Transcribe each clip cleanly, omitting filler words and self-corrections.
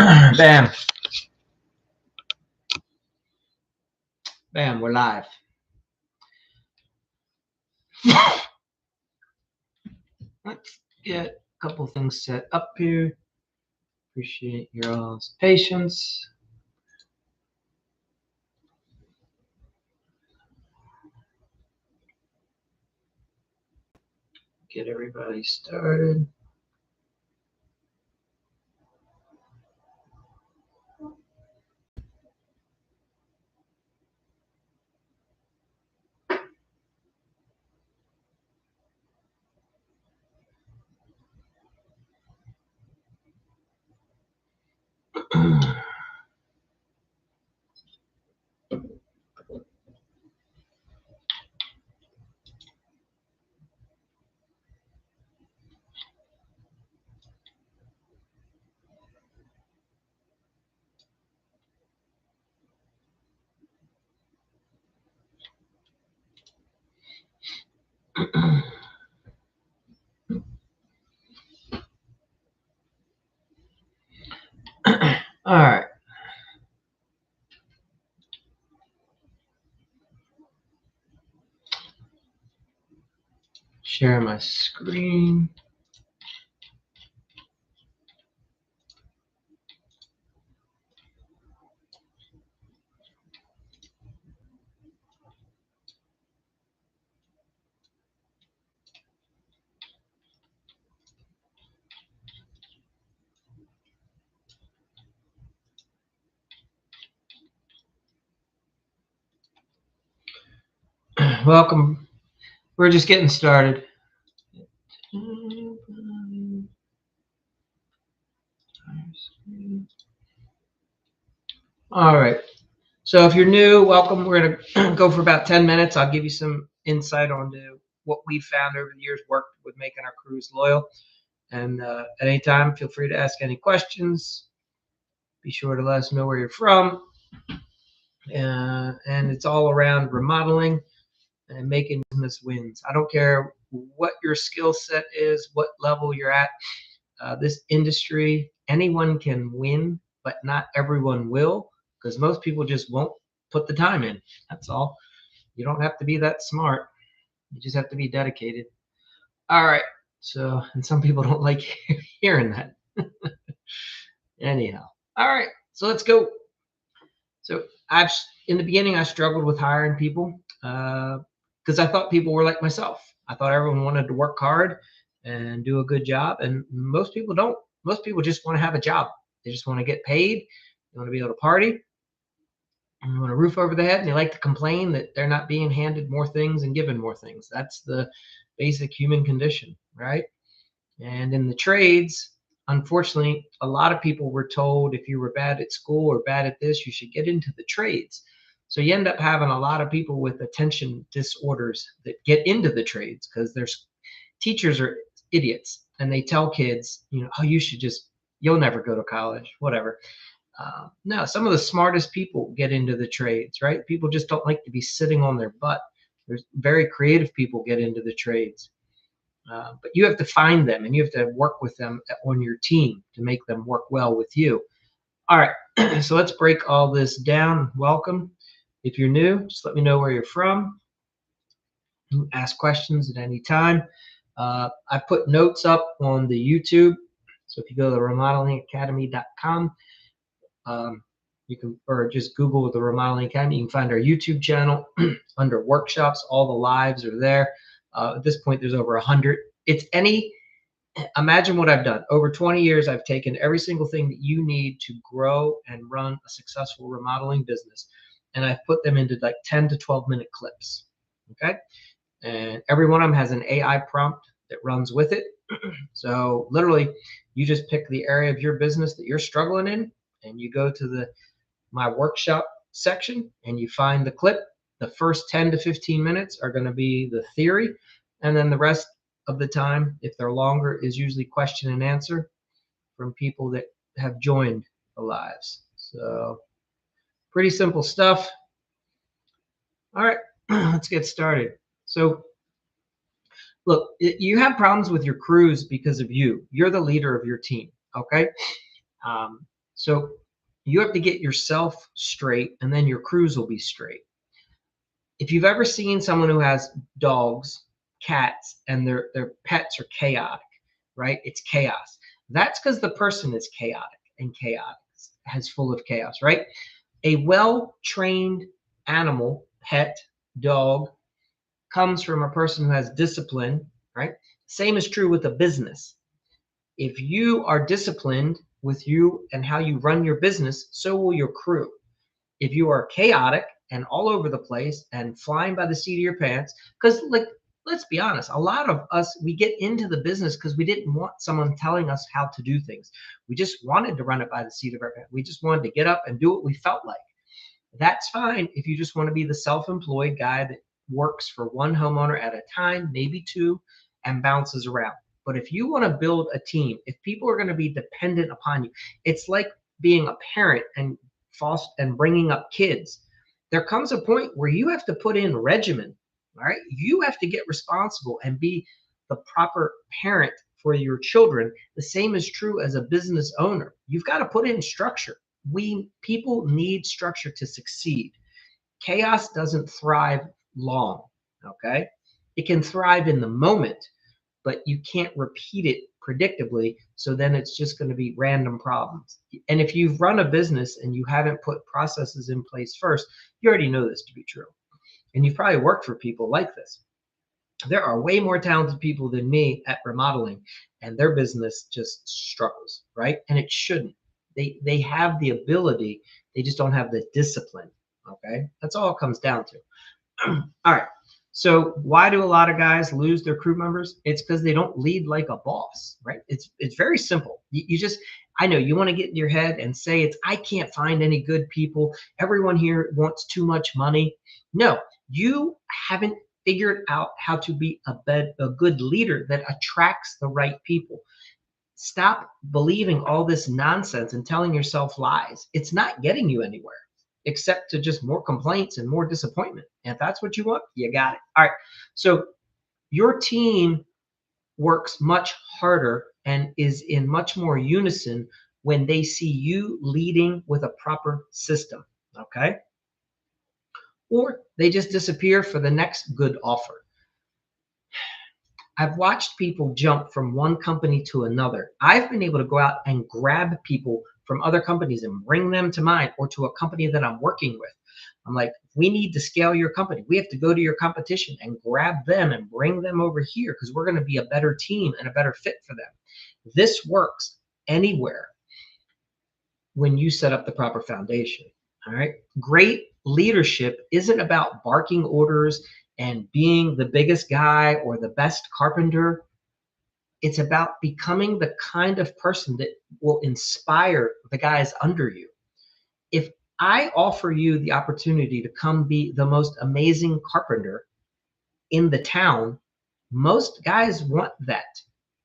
Bam. Bam, we're live. Let's get a couple things set up here. Appreciate your all's patience. Get everybody started. All right. Share my screen. Welcome. We're just getting started. All right. So if you're new, welcome. We're going to go for about 10 minutes. I'll give you some insight on what we found over the years worked with making our crews loyal. And at any time, feel free to ask any questions. Be sure to let us know where you're from. And it's all around remodeling and making business wins. I don't care what your skill set is, what level you're at. This industry, anyone can win, but not everyone will, because most people just won't put the time in. That's all. You don't have to be that smart. You just have to be dedicated. All right. So, and some people don't like hearing that. Anyhow. All right. So let's go. So in the beginning, I struggled with hiring people because I thought people were like myself. I thought everyone wanted to work hard and do a good job, and most people don't. Most people just want to have a job. They just want to get paid. They want to be able to party. And they want a roof over their head, and they like to complain that they're not being handed more things and given more things. That's the basic human condition, right? And in the trades, unfortunately, a lot of people were told if you were bad at school or bad at this, you should get into the trades. So you end up having a lot of people with attention disorders that get into the trades because there's teachers are idiots and they tell kids, oh, you'll never go to college, whatever. No, some of the smartest people get into the trades, right? People just don't like to be sitting on their butt. There's very creative people get into the trades. But you have to find them and you have to work with them on your team to make them work well with you. All right, so let's break all this down. Welcome. If you're new, just let me know where you're from. Ask questions at any time. I put notes up on the YouTube. So if you go to remodelingacademy.com, you can, or just Google the Remodeling Academy. You can find our YouTube channel under workshops. All the lives are there. At this point, there's over 100. Imagine what I've done. Over 20 years, I've taken every single thing that you need to grow and run a successful remodeling business, and I've put them into like 10 to 12-minute clips. Okay, and every one of them has an AI prompt that runs with it. So literally, you just pick the area of your business that you're struggling in, and you go to my workshop section, and you find the clip. The first 10 to 15 minutes are going to be the theory, and then the rest of the time, if they're longer, is usually question and answer from people that have joined the lives. So pretty simple stuff. All right, let's get started. So look, you have problems with your crews because of you. You're the leader of your team, okay? So you have to get yourself straight, and then your crews will be straight. If you've ever seen someone who has dogs, cats, and their pets are chaotic, right? It's chaos. That's because the person is chaotic, and chaotic has full of chaos, right? A well-trained animal, pet, dog, comes from a person who has discipline, right? Same is true with a business. If you are disciplined with you and how you run your business, so will your crew. If you are chaotic and all over the place and flying by the seat of your pants, because like, let's be honest, a lot of us, we get into the business because we didn't want someone telling us how to do things. We just wanted to run it by the seat of our pants. We just wanted to get up and do what we felt like. That's fine if you just want to be the self-employed guy that works for one homeowner at a time, maybe two, and bounces around. But if you want to build a team, if people are going to be dependent upon you, it's like being a parent and bringing up kids. There comes a point where you have to put in regimen. All right, you have to get responsible and be the proper parent for your children. The same is true as a business owner. You've got to put in structure. People need structure to succeed. Chaos doesn't thrive long. Okay, it can thrive in the moment, but you can't repeat it predictably. So then it's just going to be random problems. And if you've run a business and you haven't put processes in place first, you already know this to be true. And you've probably worked for people like this. There are way more talented people than me at remodeling, and their business just struggles, right? And it shouldn't. They have the ability, they just don't have the discipline. Okay, that's all it comes down to. All right. So why do a lot of guys lose their crew members? It's because they don't lead like a boss, right? It's very simple. You just, I know you want to get in your head and say I can't find any good people. Everyone here wants too much money. No, you haven't figured out how to be a good leader that attracts the right people. Stop believing all this nonsense and telling yourself lies. It's not getting you anywhere except to just more complaints and more disappointment. And if that's what you want, you got it. All right. So your team works much harder and is in much more unison when they see you leading with a proper system. Okay. Or they just disappear for the next good offer. I've watched people jump from one company to another. I've been able to go out and grab people from other companies and bring them to mine or to a company that I'm working with. I'm like, we need to scale your company. We have to go to your competition and grab them and bring them over here because we're going to be a better team and a better fit for them. This works anywhere when you set up the proper foundation. All right. Great leadership isn't about barking orders and being the biggest guy or the best carpenter. It's about becoming the kind of person that will inspire the guys under you. If I offer you the opportunity to come be the most amazing carpenter in the town, most guys want that.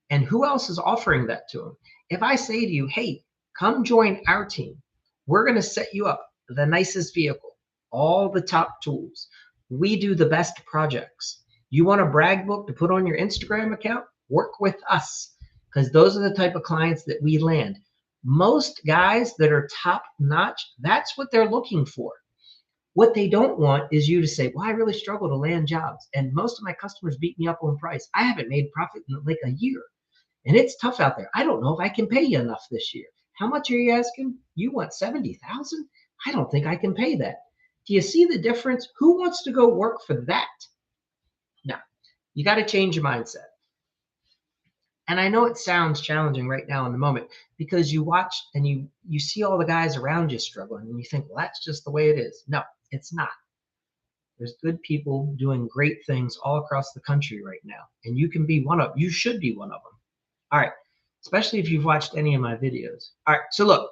And who else is offering that to them? If I say to you, hey, come join our team, we're going to set you up the nicest vehicle, all the top tools. We do the best projects. You want a brag book to put on your Instagram account? Work with us because those are the type of clients that we land. Most guys that are top notch, that's what they're looking for. What they don't want is you to say, well, I really struggle to land jobs. And most of my customers beat me up on price. I haven't made profit in like a year. And it's tough out there. I don't know if I can pay you enough this year. How much are you asking? You want 70,000? I don't think I can pay that. Do you see the difference? Who wants to go work for that? No, you got to change your mindset. And I know it sounds challenging right now in the moment because you watch and you see all the guys around you struggling and you think, well, that's just the way it is. No, it's not. There's good people doing great things all across the country right now. And you can be you should be one of them. All right. Especially if you've watched any of my videos. All right. So look,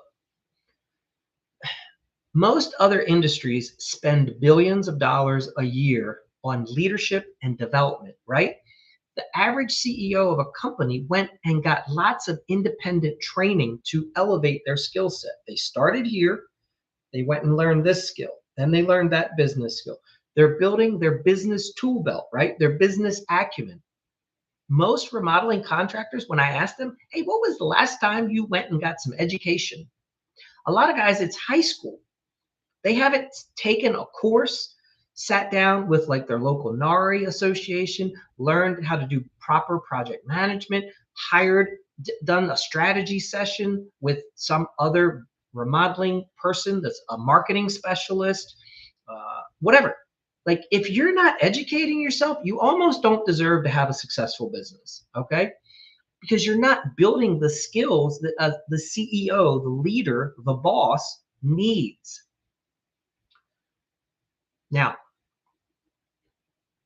most other industries spend billions of dollars a year on leadership and development, right? The average CEO of a company went and got lots of independent training to elevate their skill set. They started here, they went and learned this skill, then they learned that business skill. They're building their business tool belt, right? Their business acumen. Most remodeling contractors, when I asked them, hey, what was the last time you went and got some education? A lot of guys, it's high school. They haven't taken a course, sat down with like their local NARI association, learned how to do proper project management, hired, done a strategy session with some other remodeling person that's a marketing specialist, whatever. Like if you're not educating yourself, you almost don't deserve to have a successful business, okay? Because you're not building the skills that the CEO, the leader, the boss needs. Now,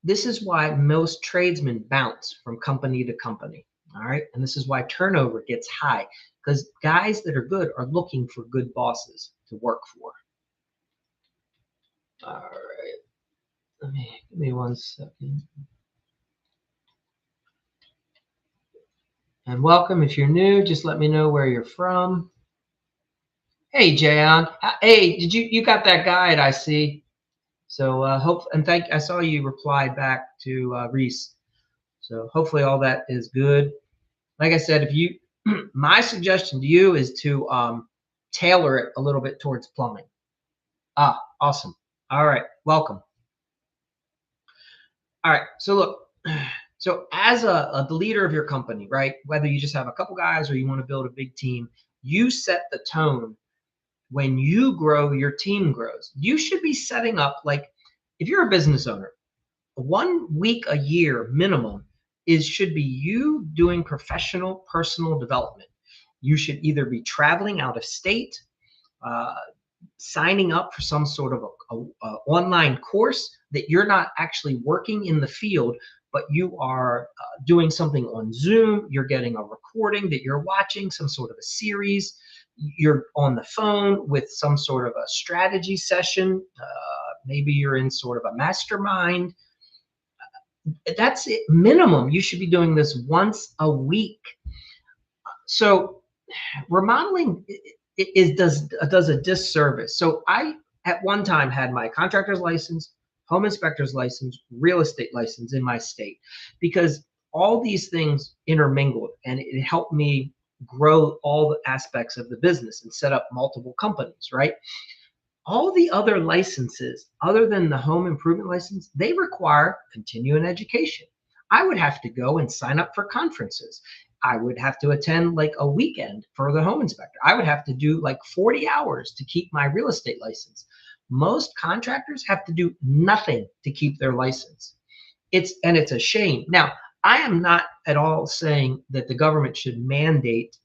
this is why most tradesmen bounce from company to company. All right. And this is why turnover gets high, because guys that are good are looking for good bosses to work for. All right. Give me 1 second. And welcome. If you're new, just let me know where you're from. Hey, Jayon. Hey, you got that guide? I see. So I saw you replied back to Reese. So hopefully all that is good. Like I said, my suggestion to you is to tailor it a little bit towards plumbing. Awesome. All right, welcome. All right, so look, so as the leader of your company, right, whether you just have a couple guys or you want to build a big team, you set the tone. When you grow, your team grows. You should be setting up, like, if you're a business owner, 1 week a year minimum should be you doing professional personal development. You should either be traveling out of state, signing up for some sort of a online course that you're not actually working in the field, but you are doing something on Zoom. You're getting a recording that you're watching, some sort of a series. You're on the phone with some sort of a strategy session. Maybe you're in sort of a mastermind. That's it. Minimum, you should be doing this once a week. So remodeling does a disservice. So I at one time had my contractor's license, home inspector's license, real estate license in my state, because all these things intermingled, and it helped me grow all the aspects of the business and set up multiple companies, right? All the other licenses, other than the home improvement license, they require continuing education. I would have to go and sign up for conferences. I would have to attend like a weekend for the home inspector. I would have to do like 40 hours to keep my real estate license. Most contractors have to do nothing to keep their license. It's a shame. Now, I am not at all saying that the government should mandate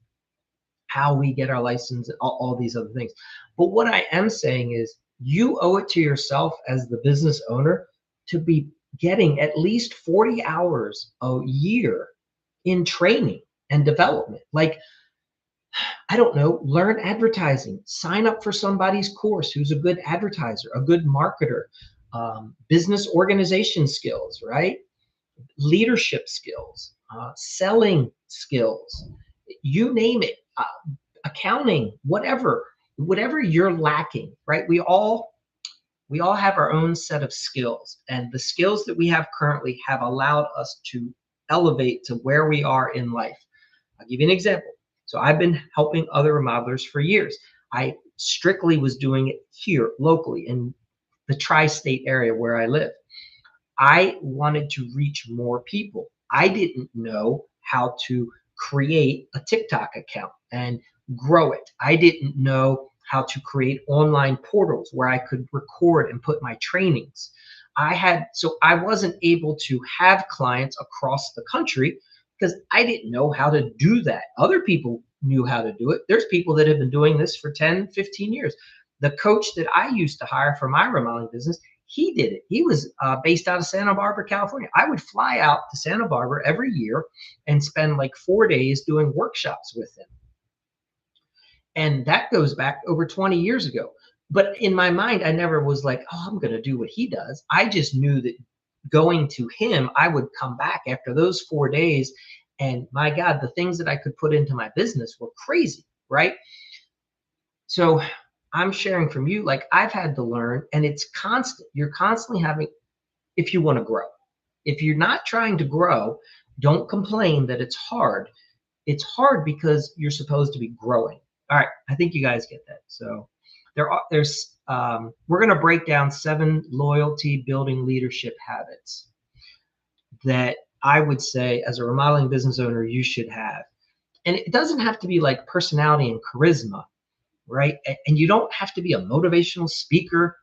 how we get our license and all these other things. But what I am saying is you owe it to yourself as the business owner to be getting at least 40 hours a year in training and development. Like, I don't know, learn advertising, sign up for somebody's course who's a good advertiser, a good marketer, business organization skills, right? Leadership skills, selling skills, you name it, accounting, whatever you're lacking, right? We all have our own set of skills, and the skills that we have currently have allowed us to elevate to where we are in life. I'll give you an example. So I've been helping other remodelers for years. I strictly was doing it here locally in the tri-state area where I live. I wanted to reach more people. I didn't know how to create a TikTok account and grow it. I didn't know how to create online portals where I could record and put my trainings. So I wasn't able to have clients across the country because I didn't know how to do that. Other people knew how to do it. There's people that have been doing this for 10, 15 years. The coach that I used to hire for my remodeling business, he did it. He was based out of Santa Barbara, California. I would fly out to Santa Barbara every year and spend like 4 days doing workshops with him. And that goes back over 20 years ago. But in my mind, I never was like, oh, I'm going to do what he does. I just knew that going to him, I would come back after those 4 days. And my God, the things that I could put into my business were crazy, right? So I'm sharing from you, like I've had to learn, and it's constant. You're constantly having, if you want to grow. If you're not trying to grow, don't complain that it's hard. It's hard because you're supposed to be growing. All right, I think you guys get that. So we're going to break down 7 loyalty building leadership habits that I would say as a remodeling business owner you should have. And it doesn't have to be like personality and charisma, right? And you don't have to be a motivational speaker.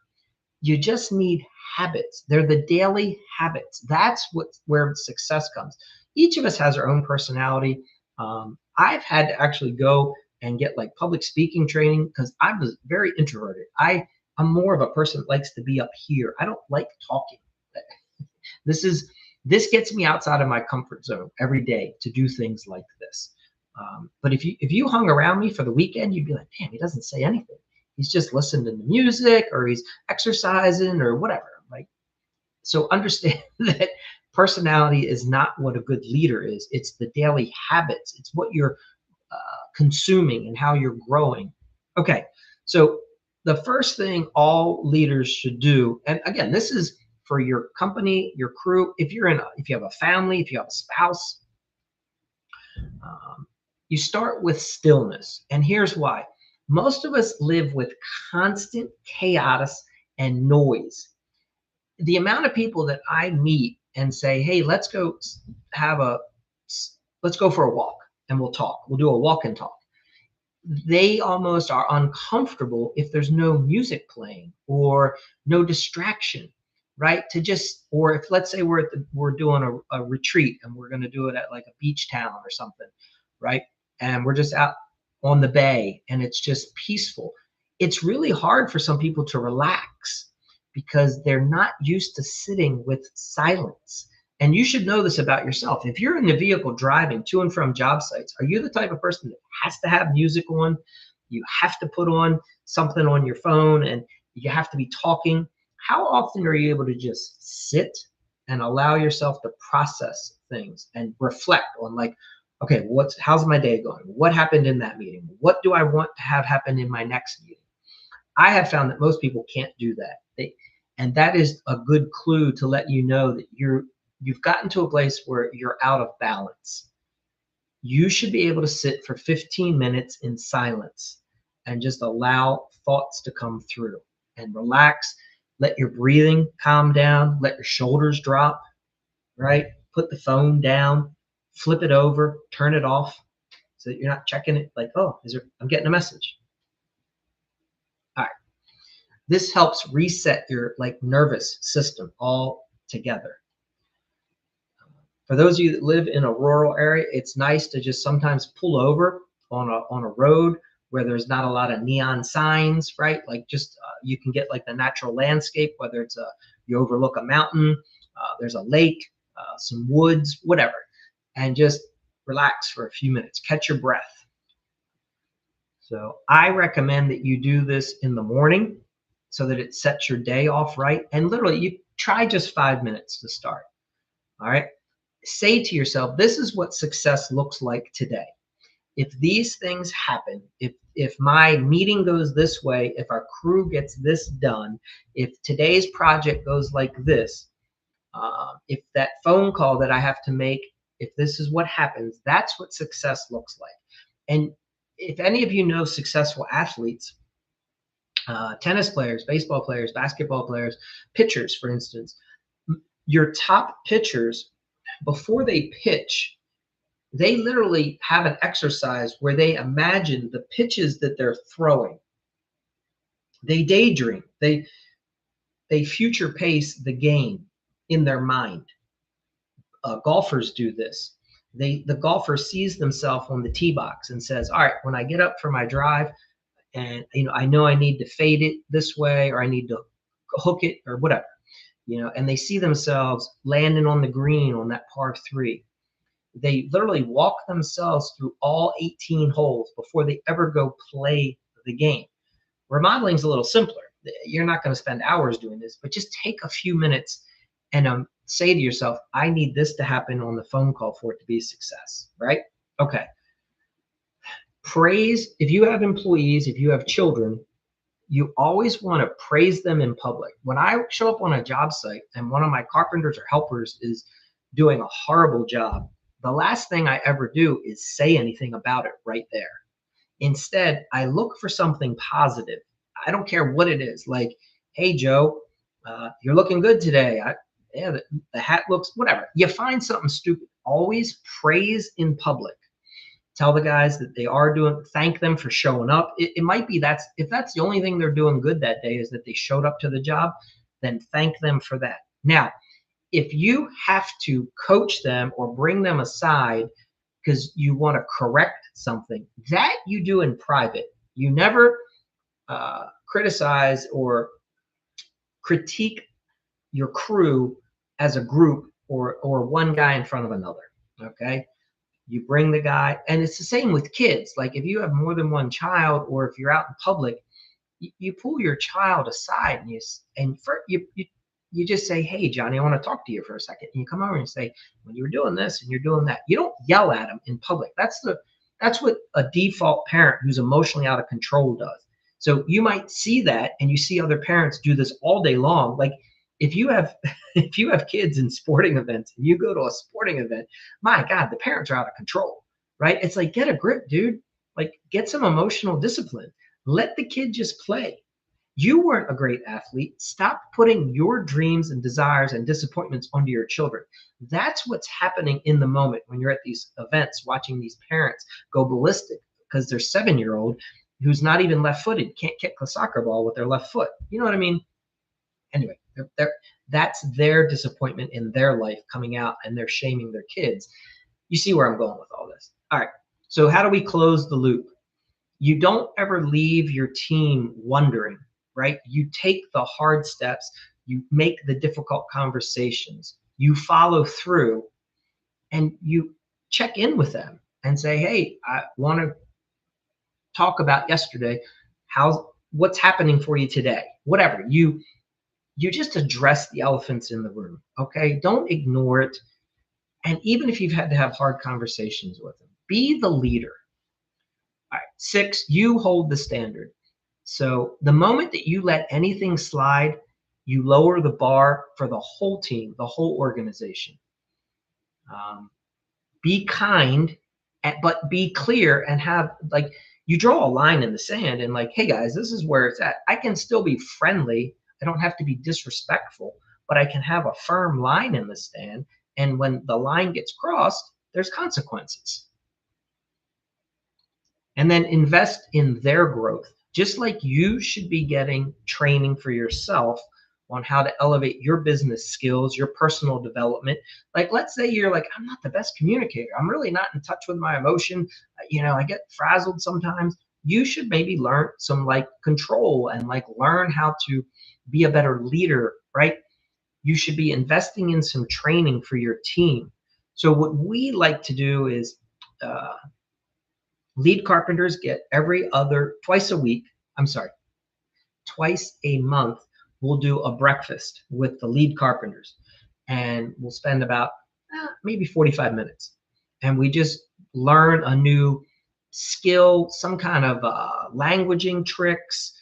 You just need habits. They're the daily habits. That's where success comes. Each of us has our own personality. I've had to actually go and get like public speaking training because I was very introverted. I'm more of a person that likes to be up here. I don't like talking. This is this gets me outside of my comfort zone every day to do things like this. But if you hung around me for the weekend, you'd be like, damn, he doesn't say anything. He's just listening to the music or he's exercising or whatever. Like, so understand that personality is not what a good leader is. It's the daily habits. It's what you're consuming and how you're growing. Okay, so the first thing all leaders should do, and again, this is for your company, your crew. If you have a family, if you have a spouse, you start with stillness. And here's why. Most of us live with constant chaos and noise. The amount of people that I meet and say, hey, have a let's go for a walk and we'll talk. We'll do a walk and talk. They almost are uncomfortable if there's no music playing or no distraction, right? Or if let's say we're doing a retreat and we're going to do it at like a beach town or something, right? And we're just out on the bay and it's just peaceful. It's really hard for some people to relax because they're not used to sitting with silence. And you should know this about yourself. If you're in the vehicle driving to and from job sites, are you the type of person that has to have music on? You have to put on something on your phone and you have to be talking. How often are you able to just sit and allow yourself to process things and reflect on like, okay, how's my day going? What happened in that meeting? What do I want to have happen in my next meeting? I have found that most people can't do that. And that is a good clue to let you know that you've gotten to a place where you're out of balance. You should be able to sit for 15 minutes in silence and just allow thoughts to come through and relax. Let your breathing calm down. Let your shoulders drop, right? Put the phone down, flip it over, turn it off so that you're not checking it like, oh, I'm getting a message. All right. This helps reset your like nervous system all together. For those of you that live in a rural area, it's nice to just sometimes pull over on a road where there's not a lot of neon signs, right? Like just you can get like the natural landscape, whether you overlook a mountain, there's a lake, some woods, whatever, and just relax for a few minutes, catch your breath. So I recommend that you do this in the morning so that it sets your day off right. And literally, you try just 5 minutes to start. All right. Say to yourself, this is what success looks like today. If these things happen, if my meeting goes this way, if our crew gets this done, if today's project goes like this, if that phone call that I have to make, if this is what happens, that's what success looks like. And if any of you know successful athletes, tennis players, baseball players, basketball players, pitchers, for instance, your top pitchers, before they pitch, they literally have an exercise where they imagine the pitches that they're throwing. They daydream. They future pace the game in their mind. Golfers do this. The golfer sees themselves on the tee box and says, all right, when I get up for my drive and I know I need to fade it this way or I need to hook it or whatever, and they see themselves landing on the green on that par 3. They literally walk themselves through all 18 holes before they ever go play the game. Remodeling is a little simpler. You're not going to spend hours doing this, but just take a few minutes and say to yourself, I need this to happen on the phone call for it to be a success, right? Okay. Praise, if you have employees, if you have children, you always want to praise them in public. When I show up on a job site and one of my carpenters or helpers is doing a horrible job, the last thing I ever do is say anything about it right there. Instead, I look for something positive. I don't care what it is. Like, hey, Joe, you're looking good today. Yeah, the hat looks, whatever. You find something stupid. Always praise in public. Tell the guys that they are doing, thank them for showing up. It might be if that's the only thing they're doing good that day is that they showed up to the job, then thank them for that. Now, if you have to coach them or bring them aside because you want to correct something, that you do in private. You never criticize or critique your crew as a group or one guy in front of another. Okay. You bring the guy, and it's the same with kids. Like if you have more than one child, or if you're out in public, you pull your child aside and you just say, hey, Johnny, I want to talk to you for a second. And you come over and say, when you were doing this and you're doing that, you don't yell at them in public. That's what a default parent who's emotionally out of control does. So you might see that, and you see other parents do this all day long. Like if you have if you have kids in sporting events and you go to a sporting event, my God, the parents are out of control, right? It's like, get a grip, dude. Like get some emotional discipline. Let the kid just play. You weren't a great athlete. Stop putting your dreams and desires and disappointments onto your children. That's what's happening in the moment when you're at these events watching these parents go ballistic because their 7-year-old who's not even left-footed can't kick a soccer ball with their left foot. You know what I mean? Anyway, that's their disappointment in their life coming out, and they're shaming their kids. You see where I'm going with all this. All right. So how do we close the loop? You don't ever leave your team wondering, right? You take the hard steps, you make the difficult conversations, you follow through, and you check in with them and say, hey, I want to talk about yesterday. What's happening for you today? Whatever. You just address the elephants in the room, okay? Don't ignore it. And even if you've had to have hard conversations with them, be the leader. All right, 6, you hold the standard. So the moment that you let anything slide, you lower the bar for the whole team, the whole organization. Be kind, but be clear and have, like, you draw a line in the sand and like, hey guys, this is where it's at. I can still be friendly. I don't have to be disrespectful, but I can have a firm line in the sand. And when the line gets crossed, there's consequences. And then invest in their growth. Just like you should be getting training for yourself on how to elevate your business skills, your personal development. Like, let's say you're like, I'm not the best communicator. I'm really not in touch with my emotion. I get frazzled sometimes. You should maybe learn some like control and like learn how to be a better leader, right? You should be investing in some training for your team. So what we like to do is lead carpenters get twice a month, we'll do a breakfast with the lead carpenters, and we'll spend about maybe 45 minutes. And we just learn a new skill, some kind of languaging tricks,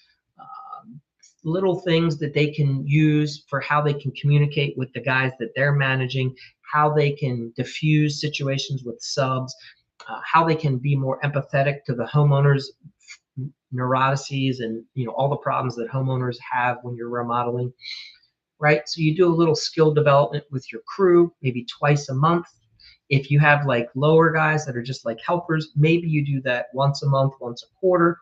little things that they can use for how they can communicate with the guys that they're managing, how they can diffuse situations with subs, how they can be more empathetic to the homeowners' neuroses and all the problems that homeowners have when you're remodeling, right? So you do a little skill development with your crew, maybe twice a month. If you have like lower guys that are just like helpers, maybe you do that once a month, once a quarter.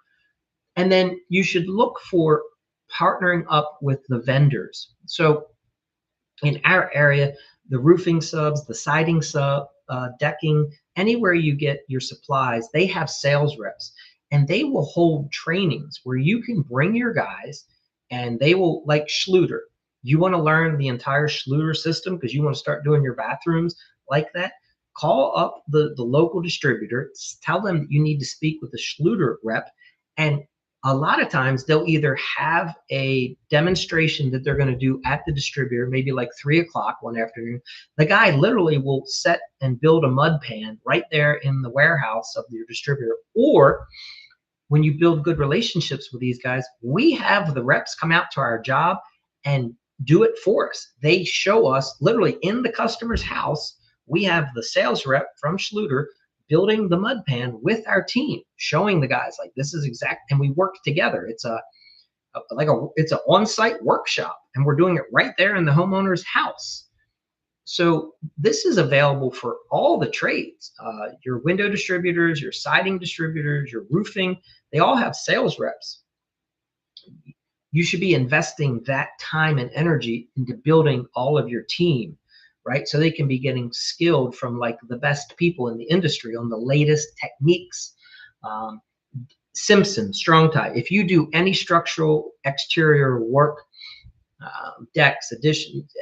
And then you should look for partnering up with the vendors. So in our area, the roofing subs, the siding sub, decking, anywhere you get your supplies, they have sales reps, and they will hold trainings where you can bring your guys, and they will, like Schluter. You want to learn the entire Schluter system because you want to start doing your bathrooms like that? Call up the local distributor, tell them that you need to speak with the Schluter rep, and a lot of times they'll either have a demonstration that they're going to do at the distributor, maybe like 3 o'clock one afternoon. The guy literally will set and build a mud pan right there in the warehouse of your distributor. Or when you build good relationships with these guys, we have the reps come out to our job and do it for us. They show us literally in the customer's house. We have the sales rep from Schluter building the mud pan with our team, showing the guys like this is exact, and we work together. It's an on-site workshop, and we're doing it right there in the homeowner's house. So this is available for all the trades. Your window distributors, your siding distributors, your roofing, they all have sales reps. You should be investing that time and energy into building all of your team, right? So they can be getting skilled from like the best people in the industry on the latest techniques. Um, Simpson, strong tie. If you do any structural exterior work, decks, additions,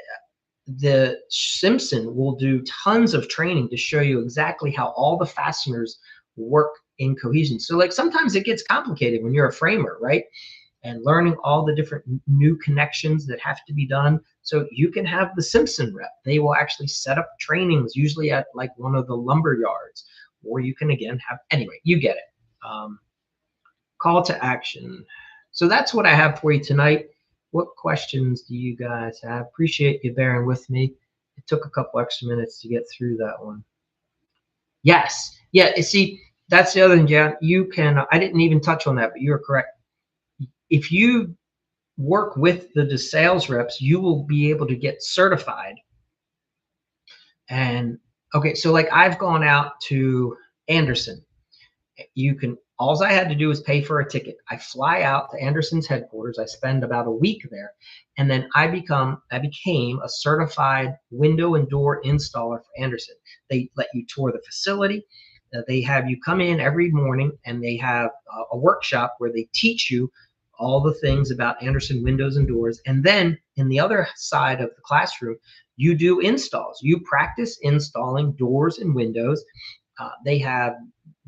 the Simpson will do tons of training to show you exactly how all the fasteners work in cohesion. So like sometimes it gets complicated when you're a framer, right? And learning all the different new connections that have to be done. So you can have the Simpson rep. They will actually set up trainings, usually at like one of the lumber yards, or you can again have, anyway, you get it. Call to action. So that's what I have for you tonight. What questions do you guys have? Appreciate you bearing with me. It took a couple extra minutes to get through that one. Yes. Yeah. See, that's the other thing, Jan. You can, I didn't even touch on that, but you're correct. If you work with the sales reps, you will be able to get certified. And okay, so like I've gone out to Anderson. You can, all I had to do was pay for a ticket. I fly out to Anderson's headquarters. I spend about a week there, and then I became a certified window and door installer for Anderson. They let you tour the facility. They have you come in every morning, and they have a workshop where they teach you all the things about Anderson windows and doors. And then in the other side of the classroom, you do installs. You practice installing doors and windows. They have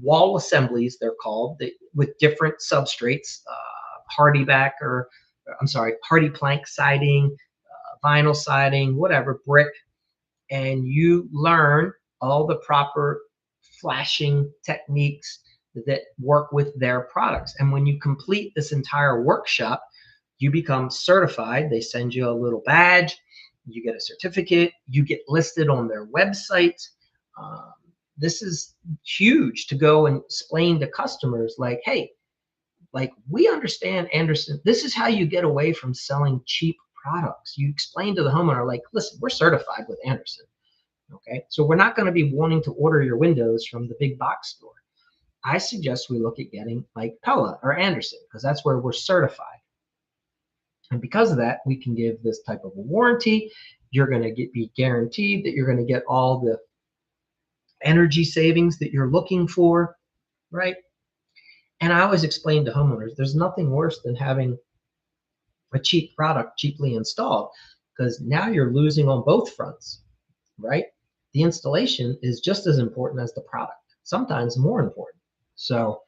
wall assemblies, they're called, with different substrates, hardy plank siding, vinyl siding, whatever, brick, and you learn all the proper flashing techniques that work with their products. And when you complete this entire workshop, you become certified. They send you a little badge, you get a certificate, you get listed on their website. This is huge to go and explain to customers like, hey, like we understand Anderson. This is how you get away from selling cheap products. You explain to the homeowner, like, listen, we're certified with Anderson. Okay. So we're not going to be wanting to order your windows from the big box store. I suggest we look at getting like Pella or Anderson because that's where we're certified. And because of that, we can give this type of a warranty. You're going to be guaranteed that you're going to get all the energy savings that you're looking for, right? And I always explain to homeowners, there's nothing worse than having a cheap product cheaply installed because now you're losing on both fronts, right? The installation is just as important as the product, sometimes more important. So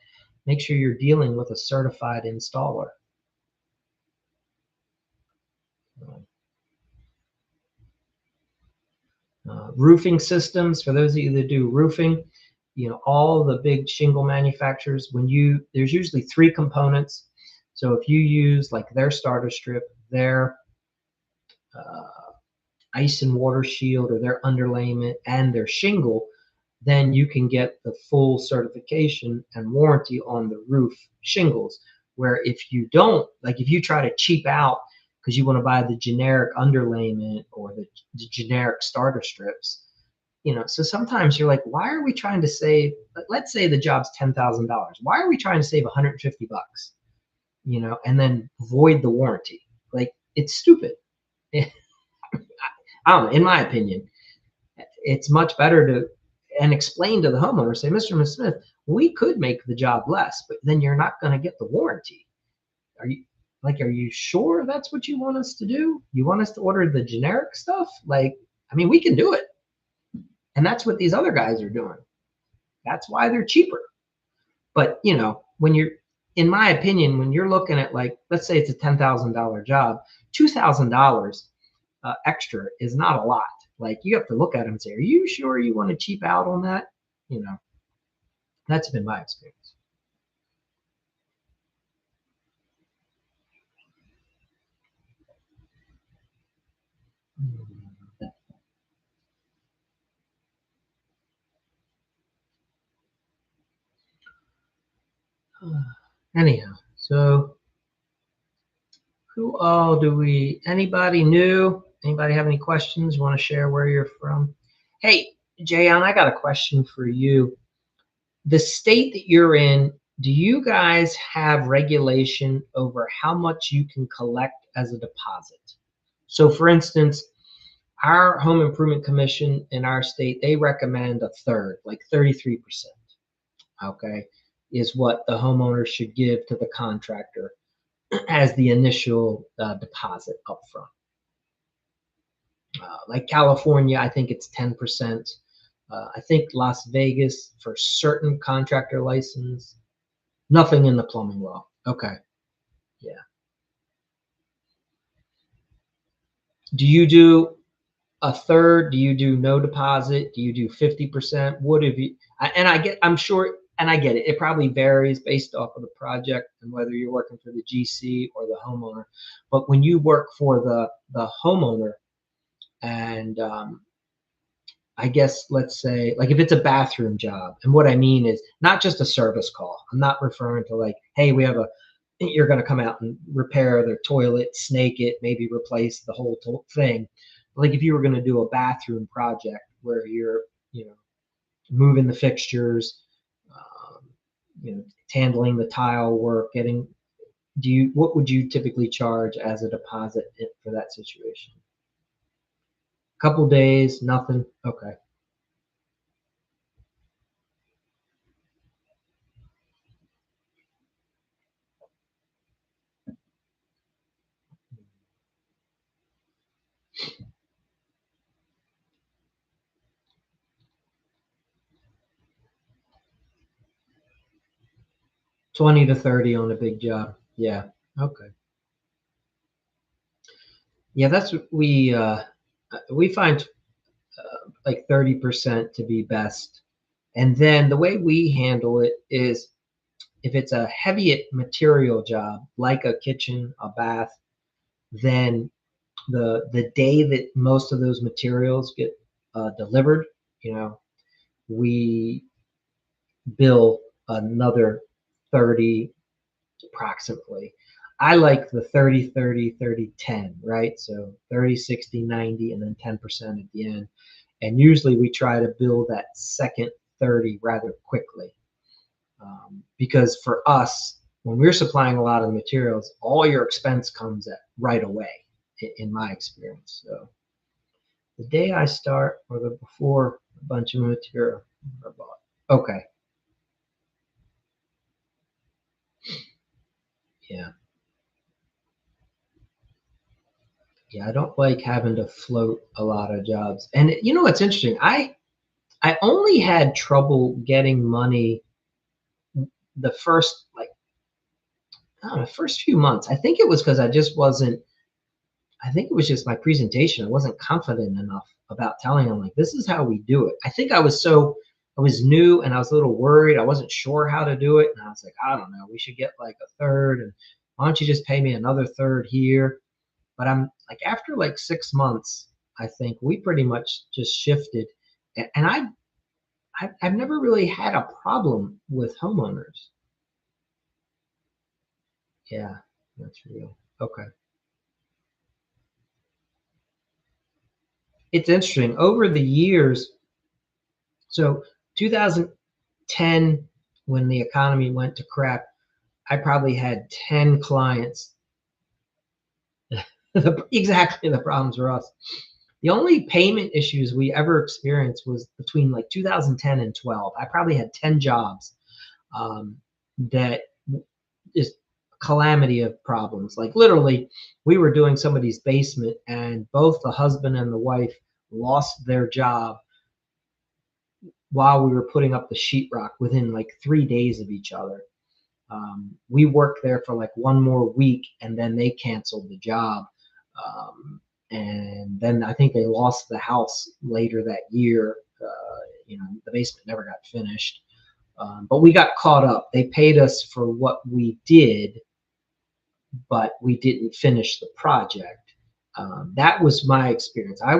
make sure you're dealing with a certified installer. Roofing systems, for those of you that do roofing, all the big shingle manufacturers, there's usually 3 components. So if you use like their starter strip, their ice and water shield, or their underlayment and their shingle, then you can get the full certification and warranty on the roof shingles. Where if you don't, like if you try to cheap out because you want to buy the generic underlayment or the generic starter strips, so sometimes you're like, why are we trying to save, let's say the job's $10,000. Why are we trying to save $150, and then void the warranty? Like, it's stupid. I don't know, in my opinion, it's much better to and explain to the homeowner, say, Mr. and Ms. Smith, we could make the job less, but then you're not going to get the warranty. Are you sure that's what you want us to do? You want us to order the generic stuff? Like, I mean, we can do it. And that's what these other guys are doing. That's why they're cheaper. But, in my opinion, when you're looking at like, let's say it's a $10,000 job, $2,000 extra is not a lot. Like, you have to look at them and say, are you sure you want to cheap out on that? That's been my experience. Anyhow, so who all do we, anybody new? Anybody have any questions? Want to share where you're from? Hey, Jayon, I got a question for you. The state that you're in, do you guys have regulation over how much you can collect as a deposit? So, for instance, our home improvement commission in our state, they recommend a third, like 33%, okay, is what the homeowner should give to the contractor as the initial deposit up front. Like California, I think it's 10%. I think Las Vegas for certain contractor license, nothing in the plumbing law. Okay. Yeah. Do you do a third? Do you do no deposit? Do you do 50%? What have you, and I'm sure, and I get it. It probably varies based off of the project and whether you're working for the GC or the homeowner. But when you work for the homeowner, and I guess let's say like if it's a bathroom job, and what I mean is not just a service call. I'm not referring to like, hey, you're going to come out and repair their toilet, snake it, maybe replace the whole thing. Like if you were going to do a bathroom project where you're, moving the fixtures, um, handling the tile work, what would you typically charge as a deposit for that situation? Couple days, nothing. Okay. $20 to $30 on a big job. Yeah. Okay. Yeah, that's what we find like 30% to be best. And then the way we handle it is if it's a heavy material job, like a kitchen, a bath, then the day that most of those materials get delivered, we bill another 30 approximately. I like the 30, 30, 30, 10, right? So 30, 60, 90, and then 10% at the end. And usually we try to build that second 30 rather quickly. Because for us, when we're supplying a lot of materials, all your expense comes at right away, in my experience. So the day I start or the before a bunch of material are bought. Okay. Yeah. Yeah, I don't like having to float a lot of jobs. And you know what's interesting? I only had trouble getting money the first like I don't know, first few months. I think it was because I just wasn't I think it was just my presentation. I wasn't confident enough about telling them like this is how we do it. I was new and I was a little worried. I wasn't sure how to do it. And I was like, I don't know, we should get like a third and why don't you just pay me another third here? But I'm like after like 6 months, I think we pretty much just shifted. And I've never really had a problem with homeowners. Yeah, that's real. Okay. It's interesting. Over the years, so 2010, when the economy went to crap, I probably had 10 clients. Exactly the problems were us. The only payment issues we ever experienced was between like 2010 and 12. I probably had 10 jobs that just calamity of problems. Like literally, we were doing somebody's basement, and both the husband and the wife lost their job while we were putting up the sheetrock within like 3 days of each other. We worked there for like one more week, and then they canceled the job. And then I think they lost the house later that year. The basement never got finished. But we got caught up. They paid us for what we did, but we didn't finish the project. That was my experience. I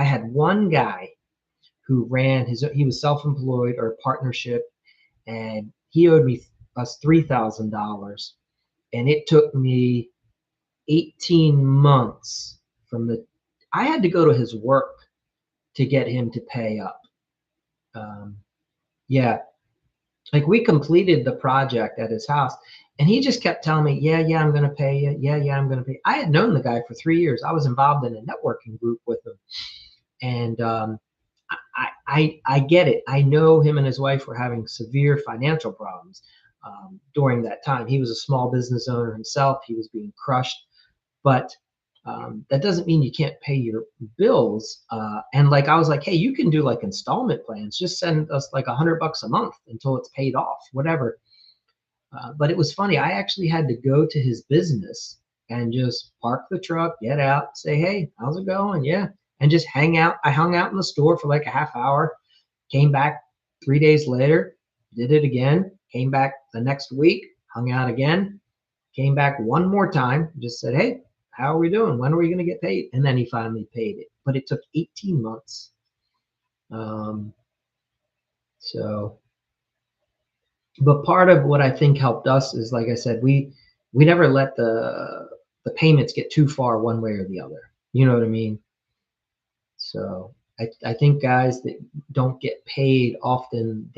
had one guy who he was self-employed or a partnership, and he owed me us $3,000, and it took me 18 months from the. I had to go to his work to get him to pay up. Um, yeah, like we completed the project at his house, and he just kept telling me, yeah, I'm going to pay you. Yeah, I'm going to pay. I had known the guy for 3 years. I was involved in a networking group with him, and I get it. I know him and his wife were having severe financial problems during that time. He was a small business owner himself. He was being crushed, but that doesn't mean you can't pay your bills. And like I was like, hey, you can do like installment plans. Just send us like $100 a month until it's paid off, whatever. But it was funny. I actually had to go to his business and just park the truck, get out, say, hey, how's it going? Yeah. And just hang out. I hung out in the store for like a half hour, came back 3 days later, did it again, came back the next week, hung out again, came back one more time, just said, hey, how are we doing? When are we going to get paid? And then he finally paid it. But it took 18 months. So, but part of what I think helped us is, like I said, we never let the payments get too far one way or the other. You know what I mean? So I think guys that don't get paid often,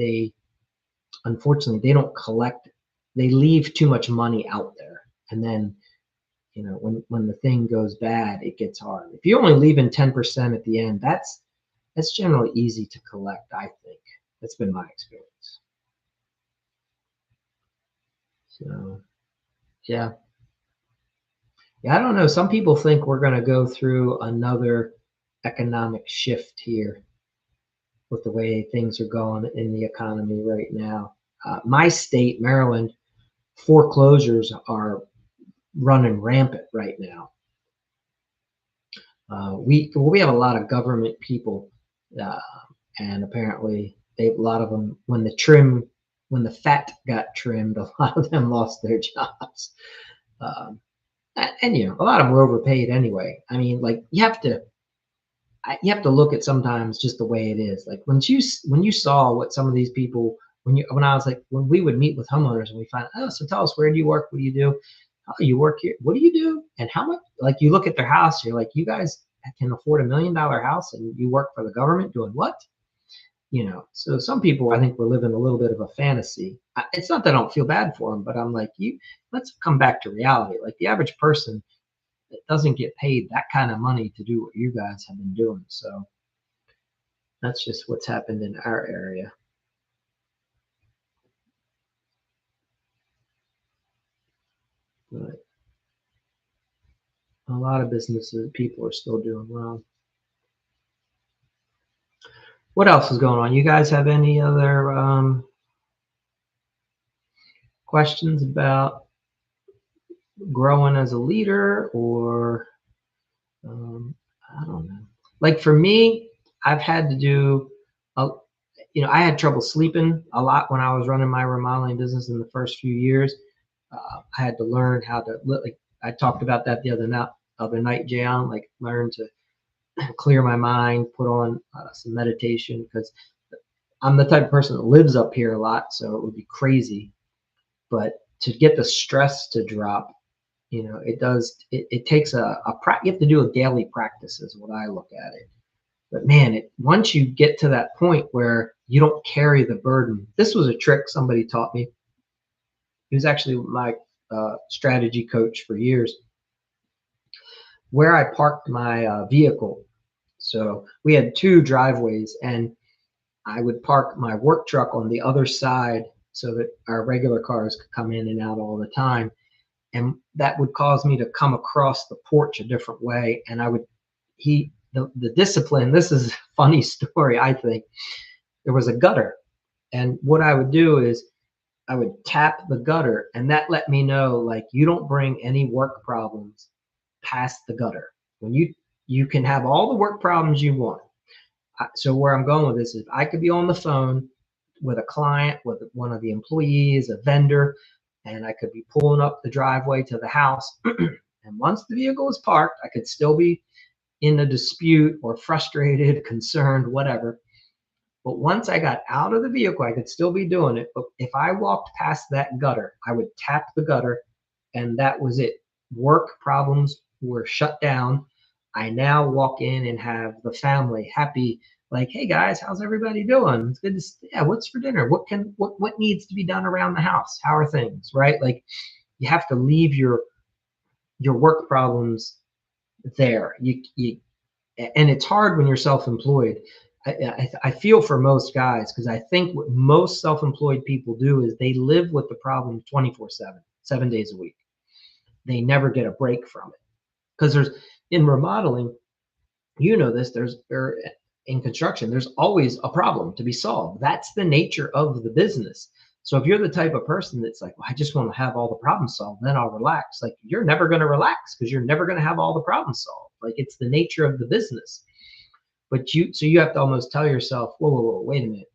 unfortunately they don't collect. They leave too much money out there, and then when the thing goes bad, it gets hard. If you're only leaving 10% at the end, that's generally easy to collect. I think that's been my experience. So yeah. I don't know. Some people think we're going to go through another economic shift here with the way things are going in the economy right now. My state, Maryland, foreclosures are running rampant right now. We have a lot of government people, and apparently a lot of them, when the fat got trimmed, a lot of them lost their jobs. And a lot of them were overpaid anyway. I mean, like you have to look at sometimes just the way it is. Like when you saw what some of these people, when we would meet with homeowners and we find, oh, so tell us, where do you work? What do you do? Oh, you work here. What do you do? And how much? Like you look at their house, you're like, you guys can afford $1 million house and you work for the government doing what? So some people, I think, we're living a little bit of a fantasy. It's not that I don't feel bad for them, but I'm like, let's come back to reality. Like the average person that doesn't get paid that kind of money to do what you guys have been doing. So that's just what's happened in our area. But a lot of businesses, people are still doing well. What else is going on? You guys have any other questions about growing as a leader, or I don't know. Like for me, I've had to do, I had trouble sleeping a lot when I was running my remodeling business in the first few years. I had to learn how to, like I talked about that the other night, Jan, like learn to clear my mind, put on some meditation, because I'm the type of person that lives up here a lot, so it would be crazy. But to get the stress to drop, it takes you have to do a daily practice is what I look at it. But man, once you get to that point where you don't carry the burden. This was a trick somebody taught me. He was actually my strategy coach for years. Where I parked my vehicle. So we had 2 driveways, and I would park my work truck on the other side so that our regular cars could come in and out all the time. And that would cause me to come across the porch a different way. And the discipline, this is a funny story, I think. There was a gutter. And what I would do is I would tap the gutter, and that let me know, like, you don't bring any work problems past the gutter. When you can have all the work problems you want. So where I'm going with this is I could be on the phone with a client, with one of the employees, a vendor, and I could be pulling up the driveway to the house. And once the vehicle is parked, I could still be in a dispute or frustrated, concerned, whatever. But once I got out of the vehicle, I could still be doing it. But if I walked past that gutter, I would tap the gutter and that was it. Work problems were shut down. I now walk in and have the family happy, like, hey guys, how's everybody doing? It's good to see. Yeah, what's for dinner? What needs to be done around the house? How are things? Right? Like you have to leave your work problems there. You and it's hard when you're self-employed. I feel for most guys because I think what most self-employed people do is they live with the problem 24/7, 7 days a week. They never get a break from it because there's in remodeling, you know this, in construction, there's always a problem to be solved. That's the nature of the business. So if you're the type of person that's like, well, I just want to have all the problems solved, then I'll relax. Like you're never going to relax because you're never going to have all the problems solved. Like it's the nature of the business. But you have to almost tell yourself, whoa, whoa, whoa, wait a minute.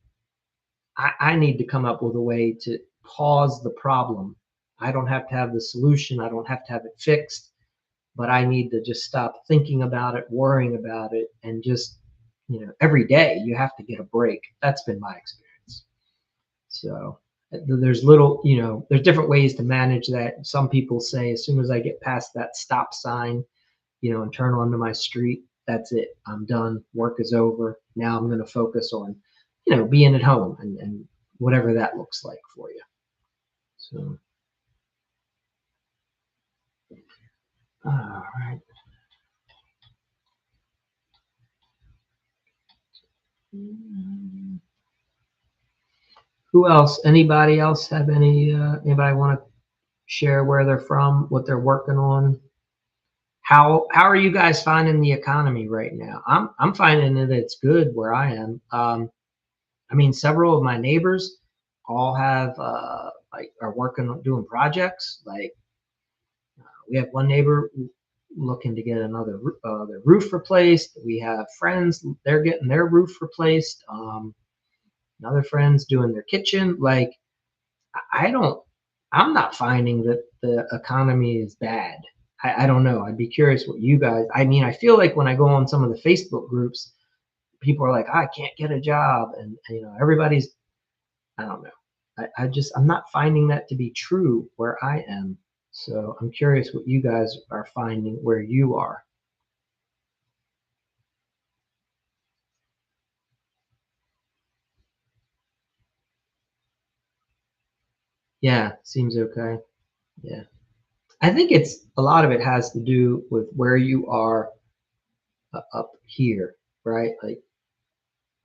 I need to come up with a way to pause the problem. I don't have to have the solution. I don't have to have it fixed, but I need to just stop thinking about it, worrying about it, and just, every day you have to get a break. That's been my experience. So there's there's different ways to manage that. Some people say as soon as I get past that stop sign, and turn onto my street, that's it. I'm done. Work is over. Now I'm going to focus on, being at home and whatever that looks like for you. So, all right. Who else? Anybody else have anybody want to share where they're from, what they're working on? How are you guys finding the economy right now? I'm finding that it's good where I am. I mean, several of my neighbors all have like are working on doing projects. Like we have one neighbor looking to get their roof replaced. We have friends, they're getting their roof replaced. Another friend's doing their kitchen. Like I don't, I'm not finding that the economy is bad. I don't know. I'd be curious what you guys. I mean, I feel like when I go on some of the Facebook groups, people are like, I can't get a job, and everybody's. I don't know. I'm not finding that to be true where I am. So I'm curious what you guys are finding where you are. Yeah, seems okay. Yeah. I think it's a lot of it has to do with where you are up here, right? Like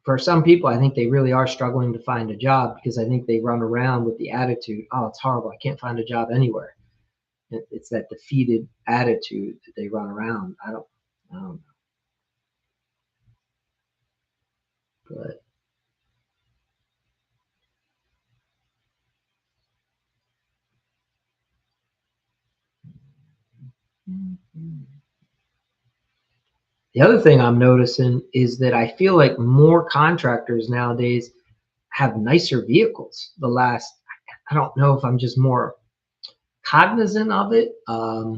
for some people, I think they really are struggling to find a job because I think they run around with the attitude, oh, it's horrible. I can't find a job anywhere. It's that defeated attitude that they run around. I don't know, but the other thing I'm noticing is that I feel like more contractors nowadays have nicer vehicles. I don't know if I'm just more cognizant of it. I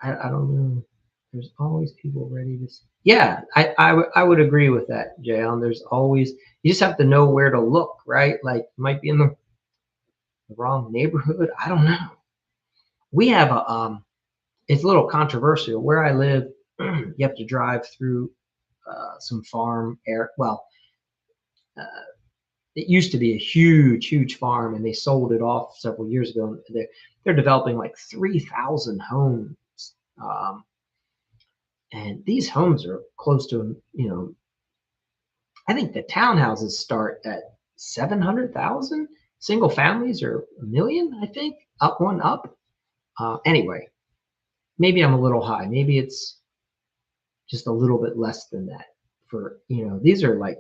don't know. There's always people ready to. Yeah, I would agree with that, Jayon. There's always you just have to know where to look, right? Like might be in the wrong neighborhood. I don't know. We have it's a little controversial where I live. You have to drive through some farm air. Well, uh, it used to be a huge farm, and they sold it off several years ago. They're developing like 3,000 homes. Um, and these homes are close to, I think the townhouses start at 700,000. Single families are a million, I think, up one up. Anyway, maybe I'm a little high. Maybe it's just a little bit less than that. For these are like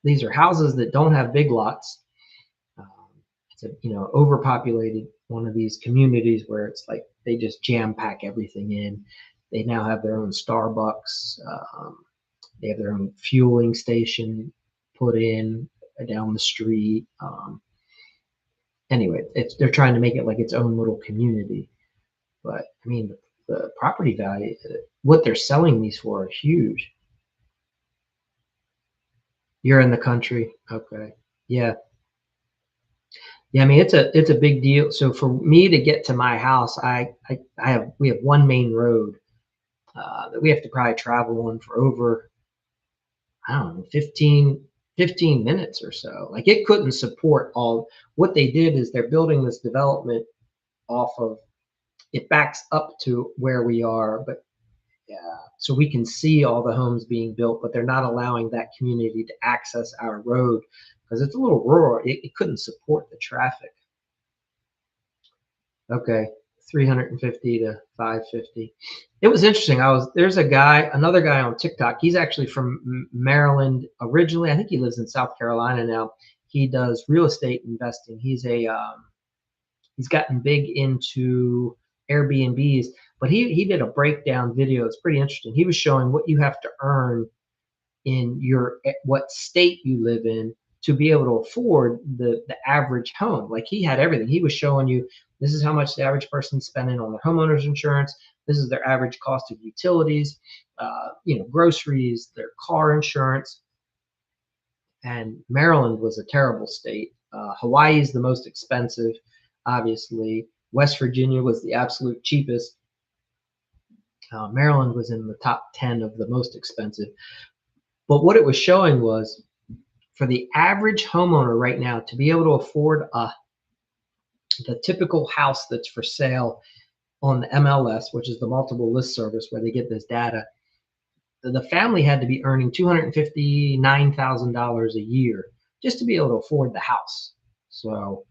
these are houses that don't have big lots. Um, it's a overpopulated one of these communities where it's like they just jam pack everything in. They now have their own Starbucks. They have their own fueling station put in down the street. Anyway, they're trying to make it like its own little community. But I mean, the property value, what they're selling these for, are huge. You're in the country. Okay. Yeah. Yeah, I mean, it's a big deal. So for me to get to my house, we have one main road that we have to probably travel on for over, I don't know, 15 minutes or so. Like it couldn't support all. What they did is they're building this development off of, it backs up to where we are, but so we can see all the homes being built, but they're not allowing that community to access our road because it's a little rural. It couldn't support the traffic. Okay, 350 to 550. It was interesting. There's another guy on TikTok. He's actually from Maryland originally. I think he lives in South Carolina now. He does real estate investing. He's gotten big into Airbnbs, but he did a breakdown video. It's pretty interesting. He was showing what you have to earn in what state you live in to be able to afford the average home. Like he had everything. He was showing you this is how much the average person's spending on their homeowner's insurance. This is their average cost of utilities, groceries, their car insurance. And Maryland was a terrible state. Hawaii is the most expensive, obviously. West Virginia was the absolute cheapest. Maryland was in the top 10 of the most expensive. But what it was showing was for the average homeowner right now to be able to afford the typical house that's for sale on the MLS, which is the multiple list service where they get this data, the family had to be earning $259,000 a year just to be able to afford the house. So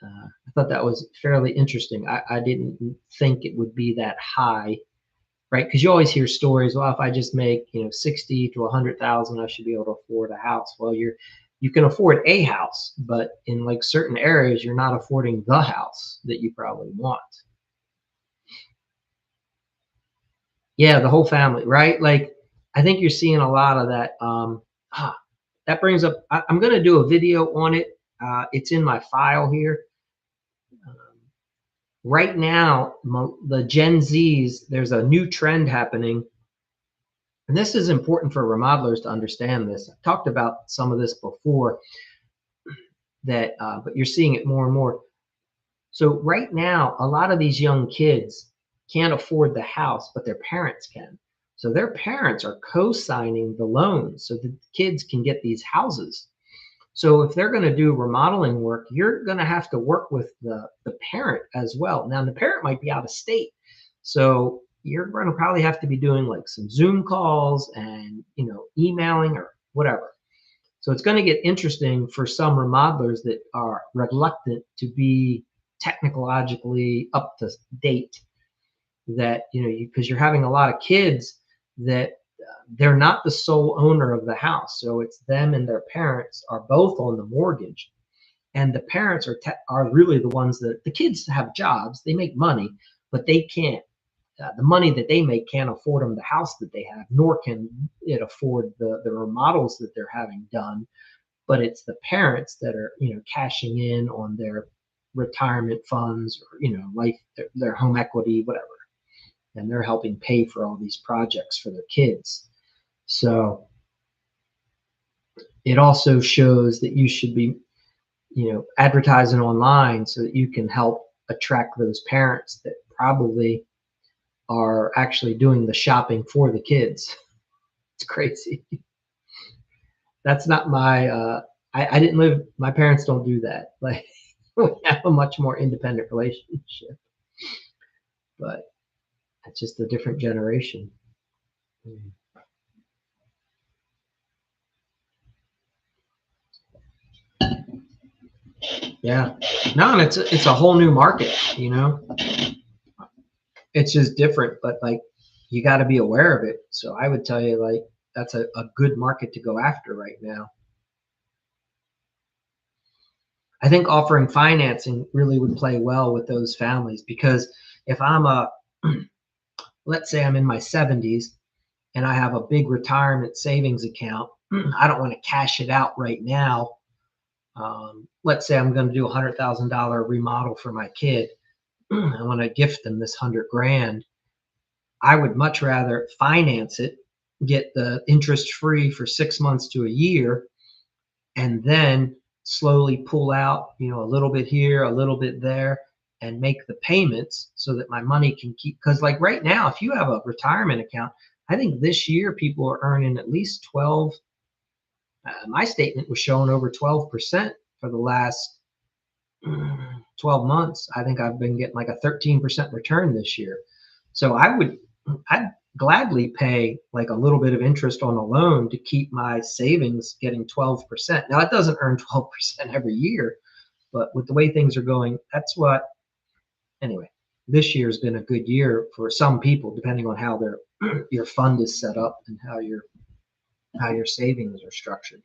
I thought that was fairly interesting. I didn't think it would be that high, right? Because you always hear stories. Well, if I just make 60 to 100,000, I should be able to afford a house. Well, you can afford a house, but in like certain areas, you're not affording the house that you probably want. Yeah, the whole family, right? Like I think you're seeing a lot of that. That brings up. I'm going to do a video on it. It's in my file here. Right now, the Gen Zs, there's a new trend happening. And this is important for remodelers to understand this. I've talked about some of this before, but you're seeing it more and more. So right now, a lot of these young kids can't afford the house, but their parents can. So their parents are co-signing the loans so the kids can get these houses. So if they're going to do remodeling work, you're going to have to work with the parent as well. Now, the parent might be out of state. So you're going to probably have to be doing like some Zoom calls and, emailing or whatever. So it's going to get interesting for some remodelers that are reluctant to be technologically up to date, that, because you're having a lot of kids that they're not the sole owner of the house. So it's them and their parents are both on the mortgage. And the parents are really the ones that the kids have jobs, they make money, but they can't. The money that they make can't afford them the house that they have, nor can it afford the remodels that they're having done. But it's the parents that are, cashing in on their retirement funds or, life, their home equity, whatever. And they're helping pay for all these projects for their kids. So it also shows that you should be, advertising online so that you can help attract those parents that probably are actually doing the shopping for the kids. It's crazy. That's not I didn't live, my parents don't do that. Like we have a much more independent relationship, but it's just a different generation. Yeah. No, and it's a whole new market, It's just different, but like you got to be aware of it. So I would tell you like that's a good market to go after right now. I think offering financing really would play well with those families because if let's say I'm in my 70s and I have a big retirement savings account, I don't want to cash it out right now. Let's say I'm going to do $100,000 remodel for my kid. I want to gift them this 100 grand. I would much rather finance it, get the interest free for 6 months to a year, and then slowly pull out, a little bit here, a little bit there, and make the payments so that my money can keep. Because like right now, if you have a retirement account, I think this year people are earning at least 12. My statement was showing over 12% for the last 12 months. I think I've been getting like a 13% return this year. So I'd gladly pay like a little bit of interest on a loan to keep my savings getting 12%. Now it doesn't earn 12% every year, but with the way things are going, that's what, anyway, this year's been a good year for some people, depending on how your fund is set up and how your savings are structured.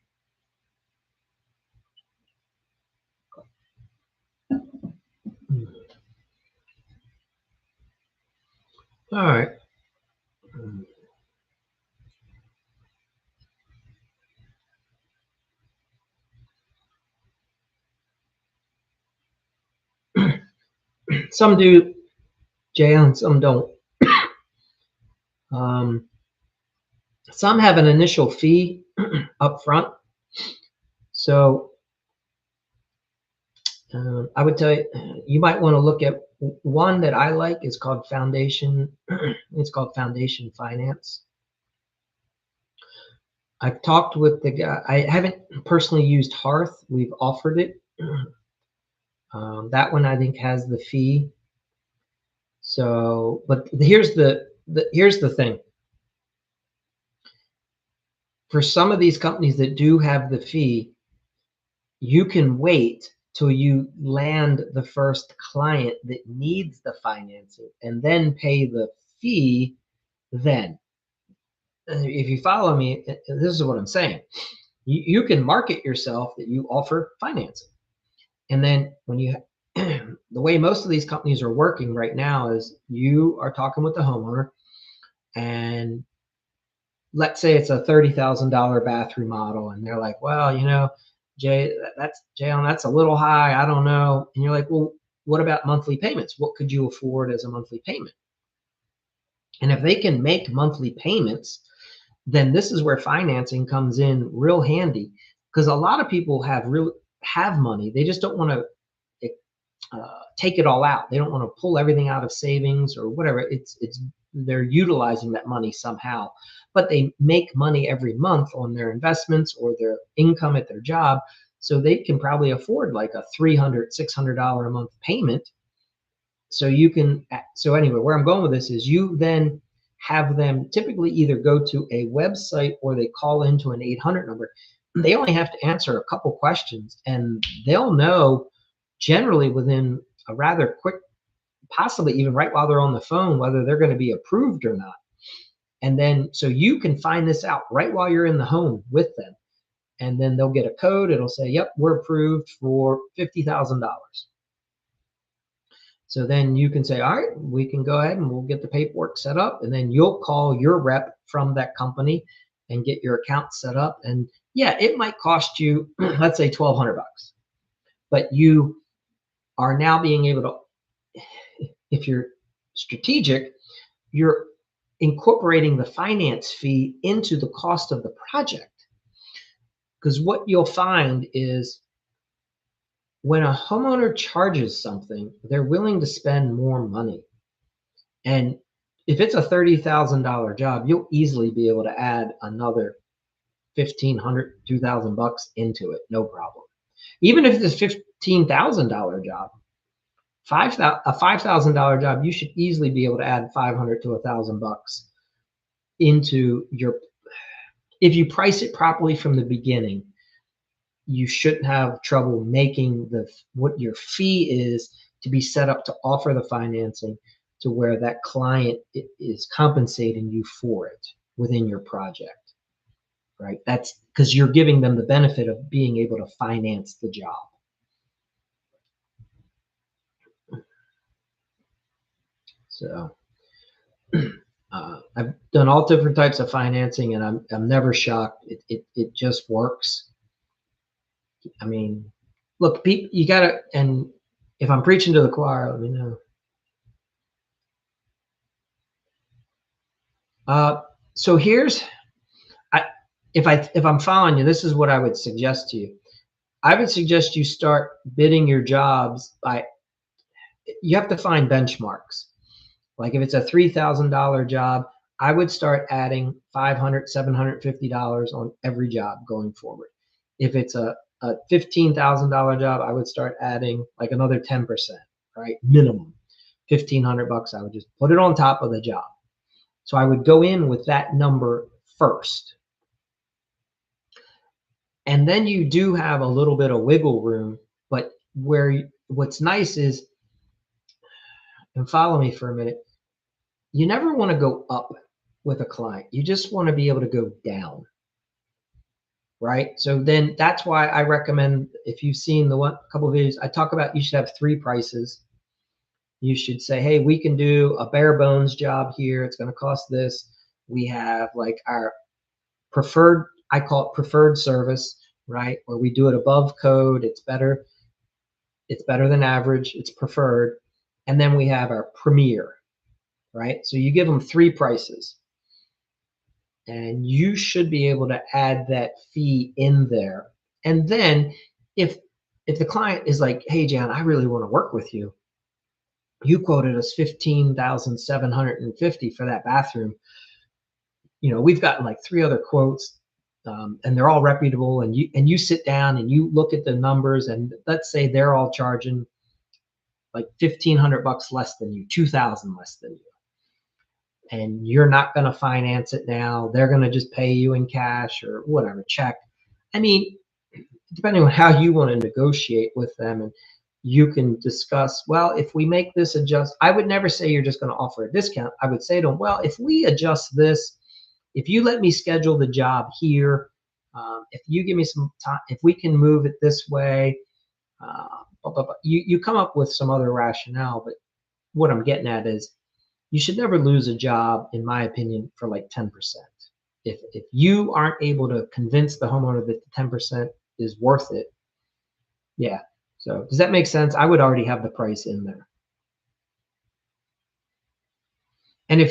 All right. Some do, Jay, and some don't. Some have an initial fee up front. So I would tell you, you might want to look at one that I like is called Foundation. It's called Foundation Finance. I've talked with the guy. I haven't personally used Hearth. We've offered it. That one I think has the fee. So, but here's the thing. For some of these companies that do have the fee, you can wait till you land the first client that needs the financing and then pay the fee then. If you follow me, this is what I'm saying. You can market yourself that you offer financing. And then when you, the way most of these companies are working right now is you are talking with the homeowner, and let's say it's a $30,000 bath remodel, and they're like, well, Jay, that's a little high. I don't know. And you're like, well, what about monthly payments? What could you afford as a monthly payment? And if they can make monthly payments, then this is where financing comes in real handy, because a lot of people have money. They just don't want to take it all out. They don't want to pull everything out of savings or whatever. It's they're utilizing that money somehow, but they make money every month on their investments or their income at their job. So they can probably afford like a $300, $600 a month payment. So anyway, where I'm going with this is you then have them typically either go to a website or they call into an 800 number. They only have to answer a couple questions and they'll know generally within a rather quick, possibly even right while they're on the phone, whether they're going to be approved or not. And then, so you can find this out right while you're in the home with them. And then they'll get a code. It'll say, yep, we're approved for $50,000. So then you can say, all right, we can go ahead and we'll get the paperwork set up. And then you'll call your rep from that company and get your account set up. And yeah, it might cost you, let's say $1,200, but you are now being able to, if you're strategic, you're incorporating the finance fee into the cost of the project. Because what you'll find is when a homeowner charges something, they're willing to spend more money. And if it's a $30,000 job, you'll easily be able to add another $1,500, $2,000 into it, no problem. Even if it's a $15,000 job, a $5,000 job, you should easily be able to add $500 to $1,000 into your. If you price it properly from the beginning, you shouldn't have trouble making what your fee is to be set up to offer the financing to where that client is compensating you for it within your project, right? That's because you're giving them the benefit of being able to finance the job. So I've done all different types of financing, and I'm never shocked. It just works. I mean, look, people, you gotta, and if I'm preaching to the choir, let me know. So if I'm following you, this is what I would suggest to you. I would suggest you start bidding your jobs by, you have to find benchmarks. Like if it's a $3,000 job, I would start adding $500, $750 on every job going forward. If it's a $15,000 job, I would start adding like another 10%, right? Minimum $1,500. I would just put it on top of the job. So I would go in with that number first. And then you do have a little bit of wiggle room, but what's nice is, and follow me for a minute, you never want to go up with a client. You just want to be able to go down, right? So then that's why I recommend, if you've seen a couple of videos, I talk about you should have 3 prices. You should say, hey, we can do a bare bones job here. It's going to cost this. We have like our preferred, I call it preferred service, right? Where we do it above code. It's better. It's better than average. It's preferred. And then we have our premier, right? So you give them 3 prices. And you should be able to add that fee in there. And then if the client is like, hey, Jan, I really want to work with you. You quoted us $15,750 for that bathroom. You know, we've gotten like 3 other quotes, and they're all reputable. And you sit down and you look at the numbers, and let's say they're all charging like $1,500 less than you, $2,000 less than you. And you're not going to finance it now. They're going to just pay you in cash or whatever, check. I mean, depending on how you want to negotiate with them, and you can discuss, well, if we make this adjust, I would never say you're just going to offer a discount. I would say to them, well, if we adjust this, if you let me schedule the job here, if you give me some time, if we can move it this way, blah, blah, blah. You come up with some other rationale. But what I'm getting at is, you should never lose a job, in my opinion, for like 10%. If you aren't able to convince the homeowner that the 10% is worth it, yeah. So does that make sense? I would already have the price in there. And if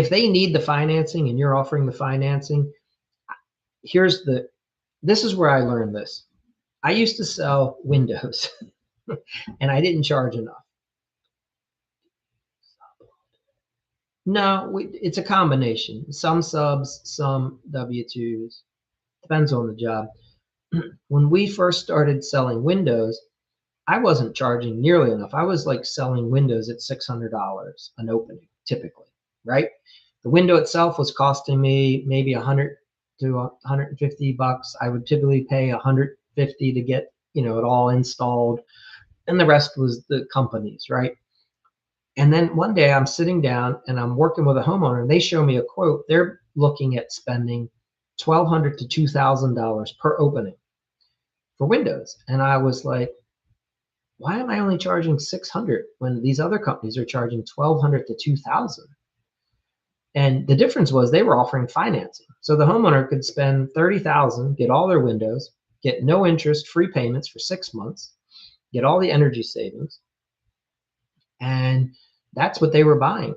they need the financing and you're offering the financing, this is where I learned this. I used to sell windows and I didn't charge enough. No, it's a combination. Some subs, some W-2s. Depends on the job. When we first started selling windows, I wasn't charging nearly enough. I was like selling windows at $600 an opening, typically, right? The window itself was costing me maybe $100 to $150. I would typically pay $150 to get, it all installed, and the rest was the companies, right? And then one day I'm sitting down and I'm working with a homeowner, and they show me a quote. They're looking at spending $1,200 to $2,000 per opening for windows. And I was like, why am I only charging $600 when these other companies are charging $1,200 to $2,000? And the difference was they were offering financing. So the homeowner could spend $30,000, get all their windows, get no interest, free payments for 6 months, get all the energy savings. And that's what they were buying.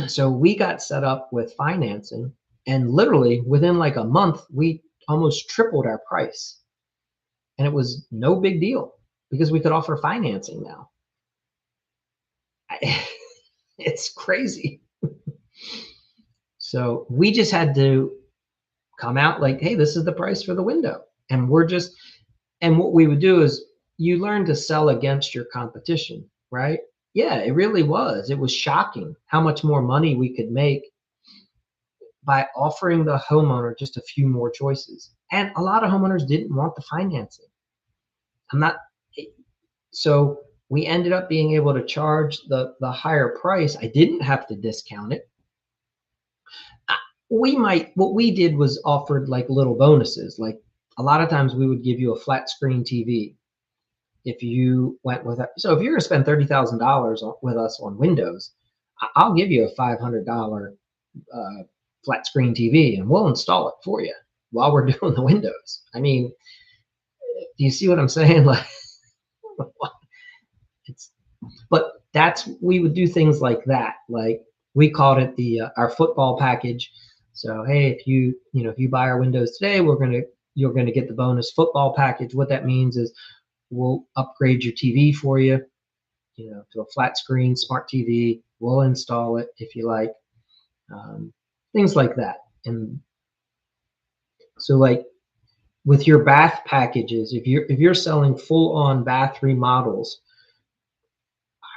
So we got set up with financing, and literally within like a month, we almost tripled our price. And it was no big deal because we could offer financing now. It's crazy. So we just had to come out like, hey, this is the price for the window. And what we would do is, you learn to sell against your competition, right? Yeah, it really was. It was shocking how much more money we could make by offering the homeowner just a few more choices. And a lot of homeowners didn't want the financing. So we ended up being able to charge the higher price. I didn't have to discount it. What we did was offered like little bonuses. Like a lot of times we would give you a flat screen TV if you went with it. So if you're going to spend $30,000 with us on Windows, I'll give you a $500 flat screen TV, and we'll install it for you while we're doing the windows. I mean, do you see what I'm saying? Like, we would do things like that. Like we called it our football package. So, hey, if you buy our windows today, you're gonna get the bonus football package. What that means is we'll upgrade your TV for you, to a flat screen smart TV. We'll install it if you like, um, things like that. And so, like with your bath packages, if you're selling full on bath remodels,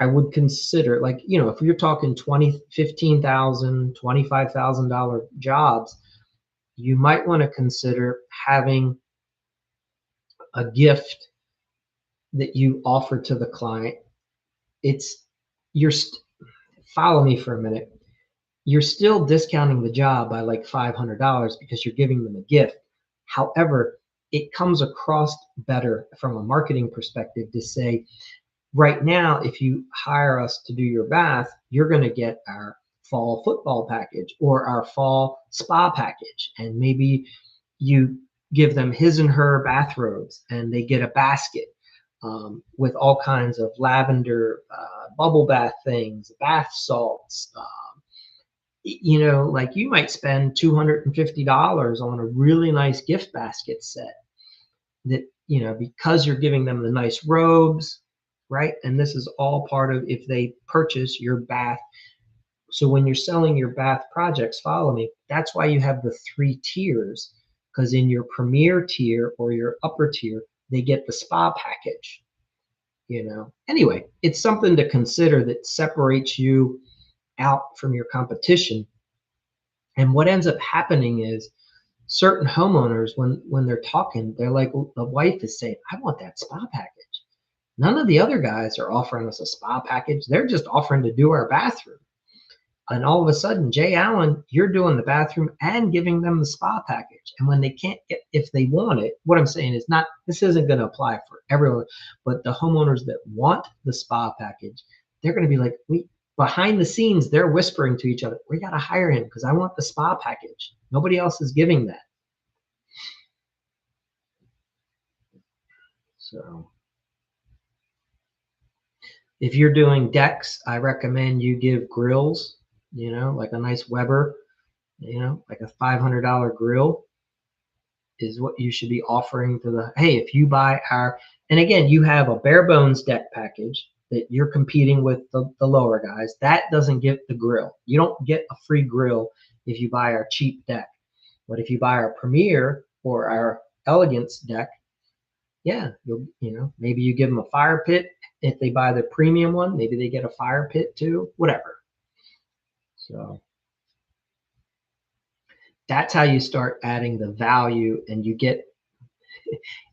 I would consider, like, if you're talking 20, 15,000, $25,000 jobs, you might want to consider having a gift that you offer to the client. It's you're follow me for a minute. You're still discounting the job by like $500 because you're giving them a gift. However, it comes across better from a marketing perspective to say, right now, if you hire us to do your bath, you're going to get our fall football package or our fall spa package. And maybe you give them his and her bathrobes and they get a basket with all kinds of lavender bubble bath things, bath salts. Like you might spend $250 on a really nice gift basket set that, because you're giving them the nice robes, right? And this is all part of if they purchase your bath. So when you're selling your bath projects, follow me, that's why you have the 3 tiers, because in your premier tier or your upper tier, they get the spa package. Anyway, it's something to consider that separates you out from your competition. And what ends up happening is certain homeowners, when they're talking, they're like, the wife is saying, I want that spa package. None of the other guys are offering us a spa package. They're just offering to do our bathroom. And all of a sudden, Jay Allen, you're doing the bathroom and giving them the spa package. And when they can't get, if they want it, what I'm saying is not, this isn't going to apply for everyone, but the homeowners that want the spa package, they're going to be like, behind the scenes, they're whispering to each other, we got to hire him because I want the spa package. Nobody else is giving that. So if you're doing decks, I recommend you give grills, like a nice Weber, like a $500 grill is what you should be offering to hey, if you buy and again, you have a bare bones deck package that you're competing with the lower guys. That doesn't get the grill. You don't get a free grill if you buy our cheap deck. But if you buy our Premier or our Elegance deck, yeah, maybe you give them a fire pit. If they buy the premium one, maybe they get a fire pit too, whatever. So that's how you start adding the value, and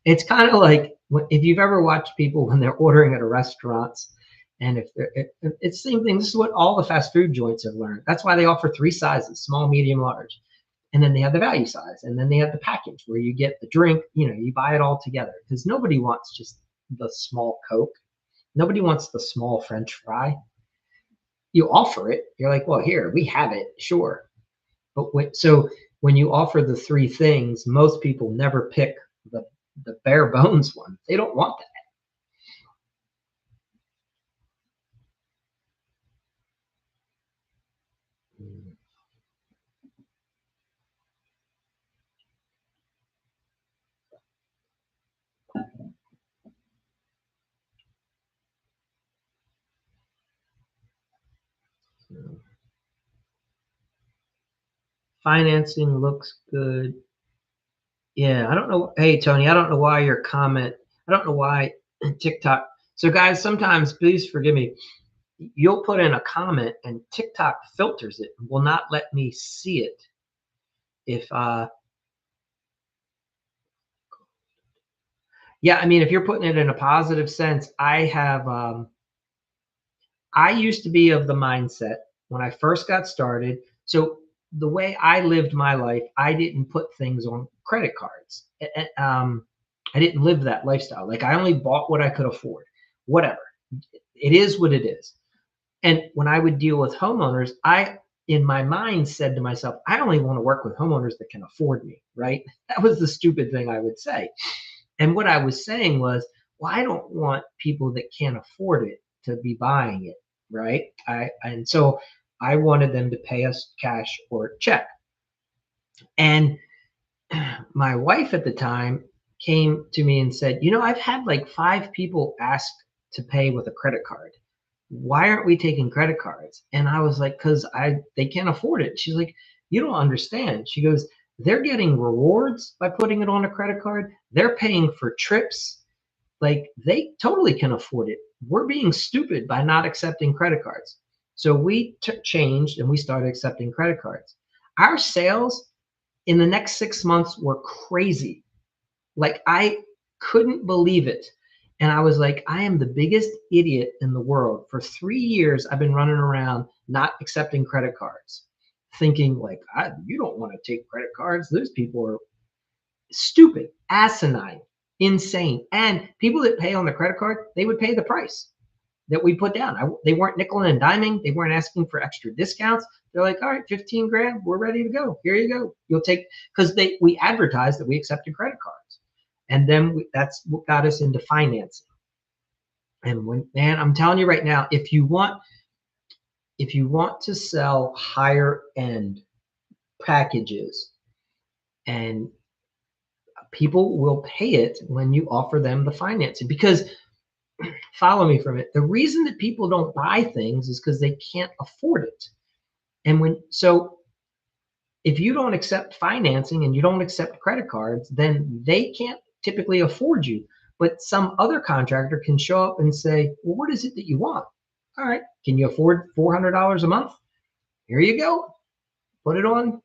it's kind of like if you've ever watched people when they're ordering at a restaurants, and if it's the same thing. This is what all the fast food joints have learned. That's why they offer 3 sizes: small, medium, large. And then they have the value size, and then they have the package where you get the drink, you buy it all together, because nobody wants just the small Coke. Nobody wants the small French fry. You offer it, you're like, well, here, we have it, sure. But when you offer the 3 things, most people never pick the bare bones one. They don't want that. Financing looks good. Yeah, I don't know. Hey, Tony, I don't know why your comment, I don't know why TikTok. So, guys, sometimes, please forgive me, you'll put in a comment and TikTok filters it, will not let me see it. If, yeah, I mean, if you're putting it in a positive sense, I used to be of the mindset when I first got started. So the way I lived my life, I didn't put things on credit cards. I didn't live that lifestyle. Like I only bought what I could afford, whatever. It is what it is. And when I would deal with homeowners, I, in my mind, said to myself, I only want to work with homeowners that can afford me, right? That was the stupid thing I would say. And what I was saying was, well, I don't want people that can't afford it to be buying it, right? And so I wanted them to pay us cash or check. And my wife at the time came to me and said, I've had like 5 people ask to pay with a credit card. Why aren't we taking credit cards? And I was like, because they can't afford it. She's like, you don't understand. She goes, they're getting rewards by putting it on a credit card. They're paying for trips. Like they totally can afford it. We're being stupid by not accepting credit cards. So we changed and we started accepting credit cards. Our sales in the next 6 months were crazy. Like I couldn't believe it. And I was like, I am the biggest idiot in the world. For 3 years, I've been running around not accepting credit cards, thinking like, you don't want to take credit cards. Those people are stupid, asinine, insane. And people that pay on the credit card, they would pay the price that we put down. They weren't nickel and diming. They weren't asking for extra discounts. They're like, all right, 15 grand, we're ready to go. Here you go. You'll take, because we advertised that we accepted credit cards. And then that's what got us into financing. And man, I'm telling you right now, if you want to sell higher end packages, and people will pay it when you offer them the financing, because follow me from it. The reason that people don't buy things is because they can't afford it. And so if you don't accept financing and you don't accept credit cards, then they can't typically afford you. But some other contractor can show up and say, well, what is it that you want? All right, can you afford $400 a month? Here you go. Put it on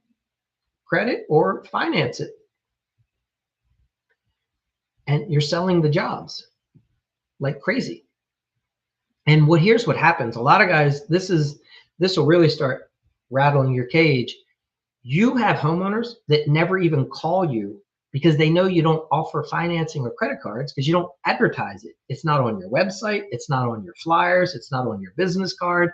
credit or finance it. And you're selling the jobs like crazy. And here's what happens. A lot of guys, this will really start rattling your cage. You have homeowners that never even call you because they know you don't offer financing or credit cards because you don't advertise it. It's not on your website. It's not on your flyers. It's not on your business card.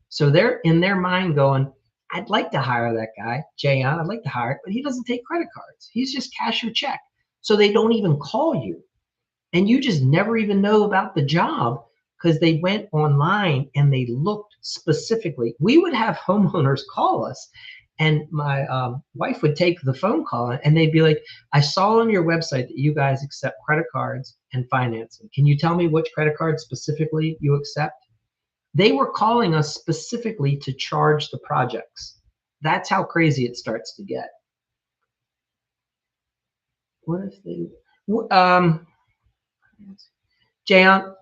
So they're in their mind going, I'd like to hire that guy, Jayon. I'd like to hire it, but he doesn't take credit cards. He's just cash or check. So they don't even call you. And you just never even know about the job because they went online and they looked specifically. We would have homeowners call us, and my wife would take the phone call and they'd be like, I saw on your website that you guys accept credit cards and financing. Can you tell me which credit card specifically you accept? They were calling us specifically to charge the projects. That's how crazy it starts to get. What if they, Jayon,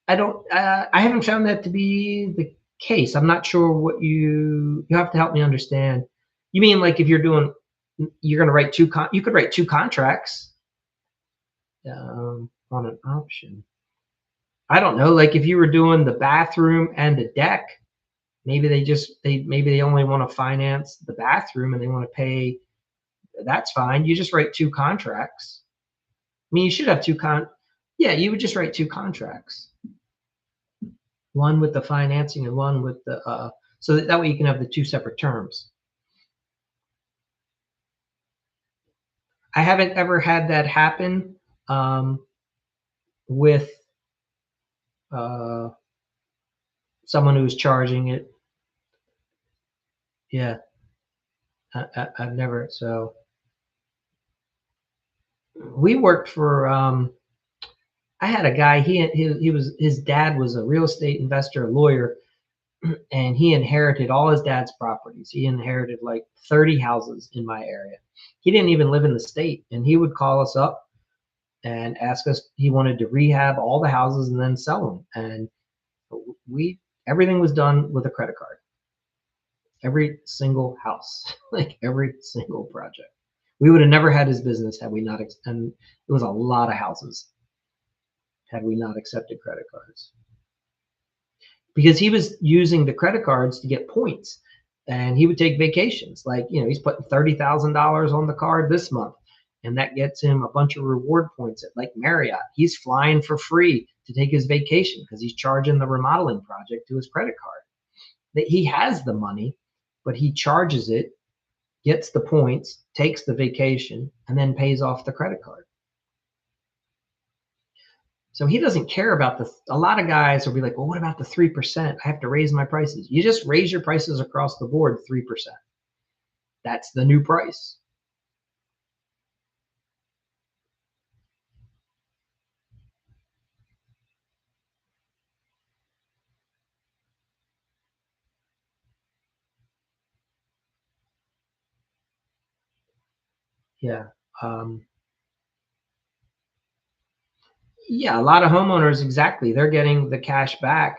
I haven't found that to be the case. I'm not sure what you have to help me understand. You mean like if you're going to write you could write 2 contracts on an option. I don't know. Like if you were doing the bathroom and the deck, maybe they only want to finance the bathroom and they want to pay. That's fine. You just write 2 contracts. I mean, you should have yeah, you would just write 2 contracts. One with the financing and one with the, so that way you can have the 2 separate terms. I haven't ever had that happen with someone who's charging it. Yeah, I've never. So we worked for. I had a guy. His dad was a real estate investor, a lawyer, and he inherited all his dad's properties. He inherited like 30 houses in my area. He didn't even live in the state, and he would call us up and ask us. He wanted to rehab all the houses and then sell them, and everything was done with a credit card. Every single house, like every single project. We would have never had his business had we not, and it was a lot of houses, had we not accepted credit cards. Because he was using the credit cards to get points, and he would take vacations. Like, he's putting $30,000 on the card this month, and that gets him a bunch of reward points at like Marriott. He's flying for free to take his vacation because he's charging the remodeling project to his credit card. That he has the money, but he charges it, gets the points, takes the vacation, and then pays off the credit card. So he doesn't care about a lot of guys will be like, well, what about the 3%? I have to raise my prices. You just raise your prices across the board 3%. That's the new price. Yeah. Um, yeah, a lot of homeowners, exactly. They're getting the cash back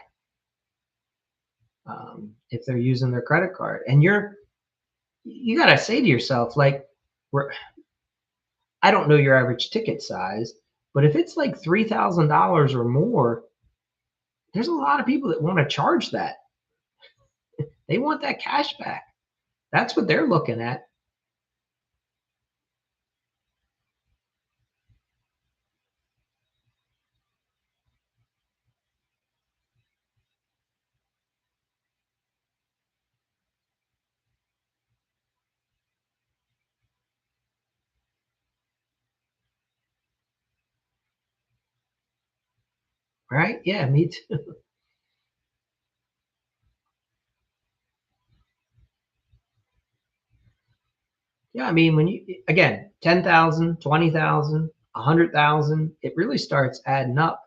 if they're using their credit card. And you got to say to yourself, like, we're, I don't know your average ticket size, but if it's like $3,000 or more, there's a lot of people that want to charge that. They want that cash back. That's what they're looking at. Right? Yeah, me too. Yeah, I mean, when you, again, 10,000, 20,000, 100,000, it really starts adding up.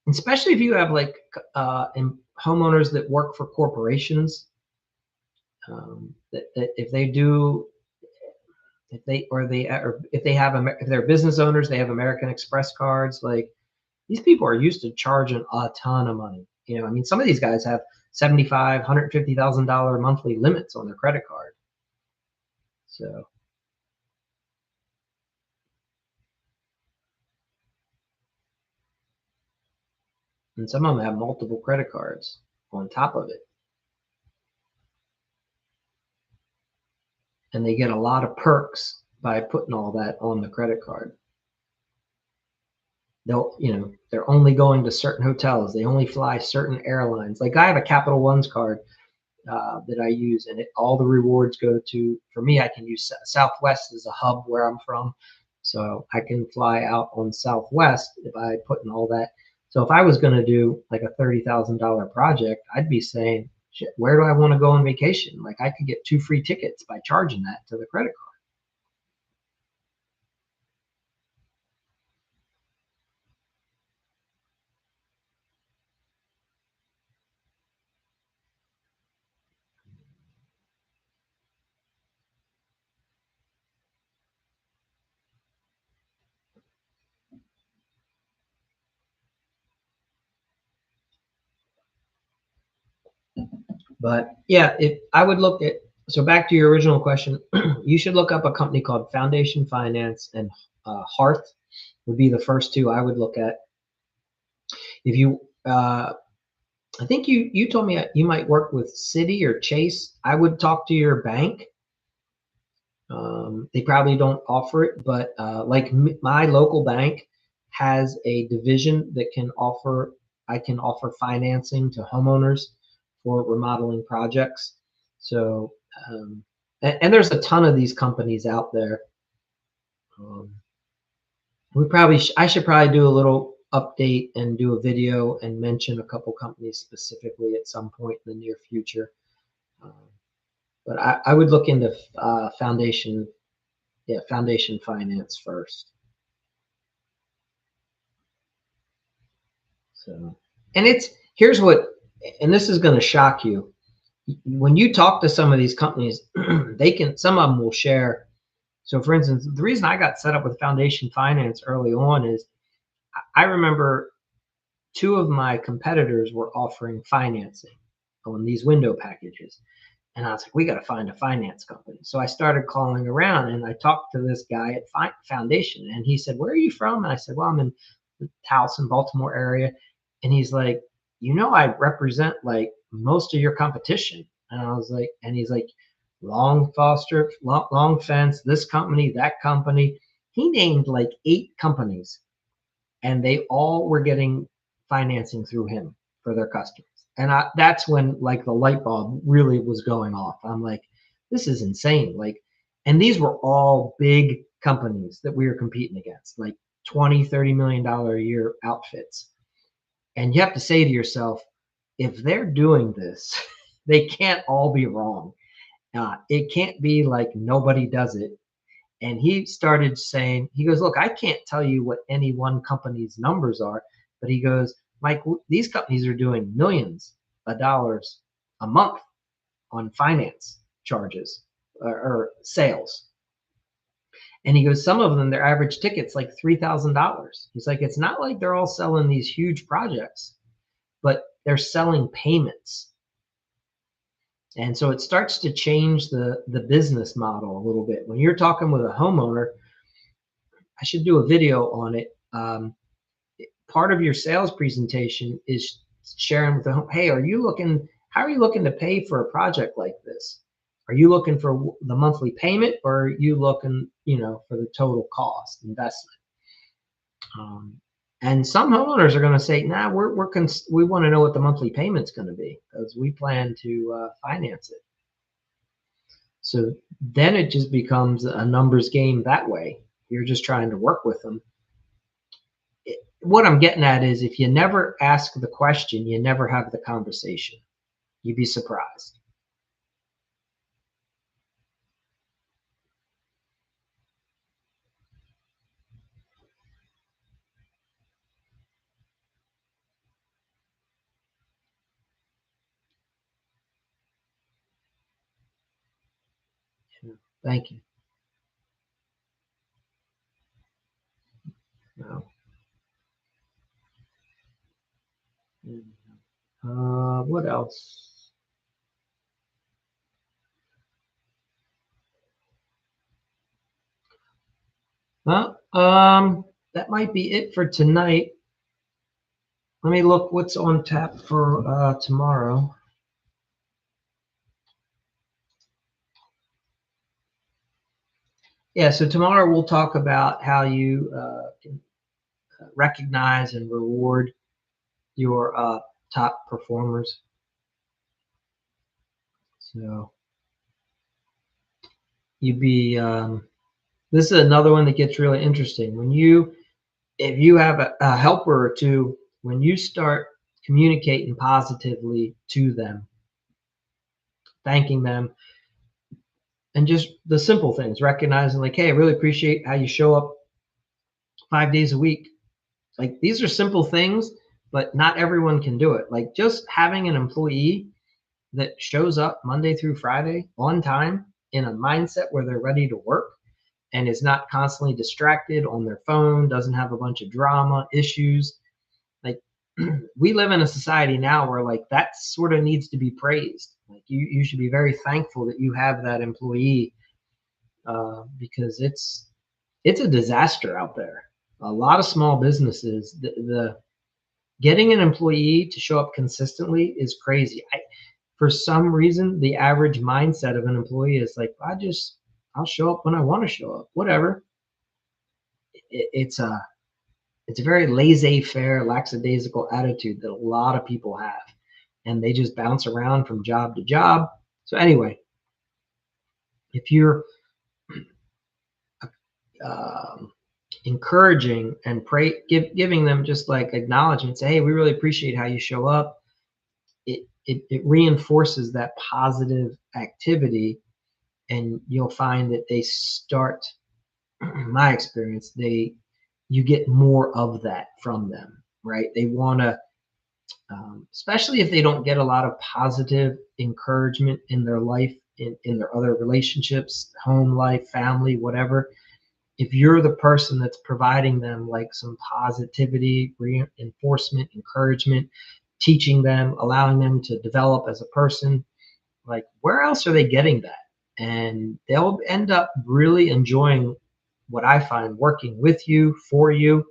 Especially if you have like homeowners that work for corporations, that if they do, or if they have, if they're business owners, they have American Express cards. Like, these people are used to charging a ton of money. I mean, some of these guys have 75, $150,000 monthly limits on their credit card. So, and some of them have multiple credit cards on top of it, and they get a lot of perks by putting all that on the credit card. They're only going to certain hotels. They only fly certain airlines. Like, I have a Capital One's card that I use, and all the rewards go to. For me, I can use Southwest as a hub where I'm from, so I can fly out on Southwest if I put in all that. So if I was going to do like a $30,000 project, I'd be saying, shit, where do I want to go on vacation? Like, I could get 2 free tickets by charging that to the credit card. But yeah, if I would look at, so back to your original question, you should look up a company called Foundation Finance and Hearth would be the first two I would look at. If you, I think you told me you might work with Citi or Chase. I would talk to your bank. They probably don't offer it, but like my local bank has a division that can offer. I can offer financing to homeowners for remodeling projects. So, and there's a ton of these companies out there. Um, I should probably do a little update and do a video and mention a couple companies specifically at some point in the near future. Um, but I would look into foundation, yeah, foundation finance first. So, and here's what, and this is going to shock you. When you talk to some of these companies, some of them will share. So, for instance, the reason I got set up with foundation finance early on is I remember two of my competitors were offering financing on these window packages. And I was like, we got to find a finance company. So I started calling around, and I talked to this guy at Foundation, and he said, where are you from? And I said, well, I'm in the Towson, Baltimore area. And he's like, I represent like most of your competition. And I was like, and he's like, Long Fence, this company, that company. He named like 8 companies, and they all were getting financing through him for their customers. And that's when like the light bulb really was going off. I'm like, this is insane. Like, and these were all big companies that we were competing against, like 20, $30 million a year outfits. And you have to say to yourself, if they're doing this, they can't all be wrong. It can't be like nobody does it. And he started saying, he goes, look, I can't tell you what any one company's numbers are, but he goes, Mike, these companies are doing millions of dollars a month on finance charges or sales. And he goes, some of them, their average ticket's like $3,000. He's like, it's not like they're all selling these huge projects, but they're selling payments. And so it starts to change the business model a little bit. When you're talking with a homeowner, I should do a video on it. Part of your sales presentation is sharing with the home, hey, how are you looking to pay for a project like this? Are you looking for the monthly payment, or are you looking, for the total cost investment? And some homeowners are going to say, nah, we want to know what the monthly payment's going to be because we plan to finance it. So then it just becomes a numbers game that way. You're just trying to work with them. What I'm getting at is, if you never ask the question, you never have the conversation. You'd be surprised. Thank you. No. What else? Well, that might be it for tonight. Let me look what's on tap for tomorrow. Yeah, so tomorrow we'll talk about how you can recognize and reward your top performers. So this is another one that gets really interesting. If you have a helper or two, when you start communicating positively to them, thanking them, and just the simple things, recognizing like, hey, I really appreciate how you show up 5 days a week. Like, these are simple things, but not everyone can do it. Like, just having an employee that shows up Monday through Friday on time in a mindset where they're ready to work and is not constantly distracted on their phone, doesn't have a bunch of drama issues. Like, we live in a society now where like that sort of needs to be praised. Like, you should be very thankful that you have that employee, because it's a disaster out there. A lot of small businesses, the getting an employee to show up consistently is crazy. For some reason, the average mindset of an employee is like, I'll show up when I want to show up, whatever. It's a very laissez-faire, lackadaisical attitude that a lot of people have, and they just bounce around from job to job. So anyway, if you're encouraging and giving them just like acknowledgement, say, hey, we really appreciate how you show up. It reinforces that positive activity, and you'll find that they start, my experience, you get more of that from them, right? They want to, especially if they don't get a lot of positive encouragement in their life, in their other relationships, home life, family, whatever. If you're the person that's providing them like some positivity, reinforcement, encouragement, teaching them, allowing them to develop as a person, like, where else are they getting that? And they'll end up really enjoying what I find, working with you, for you,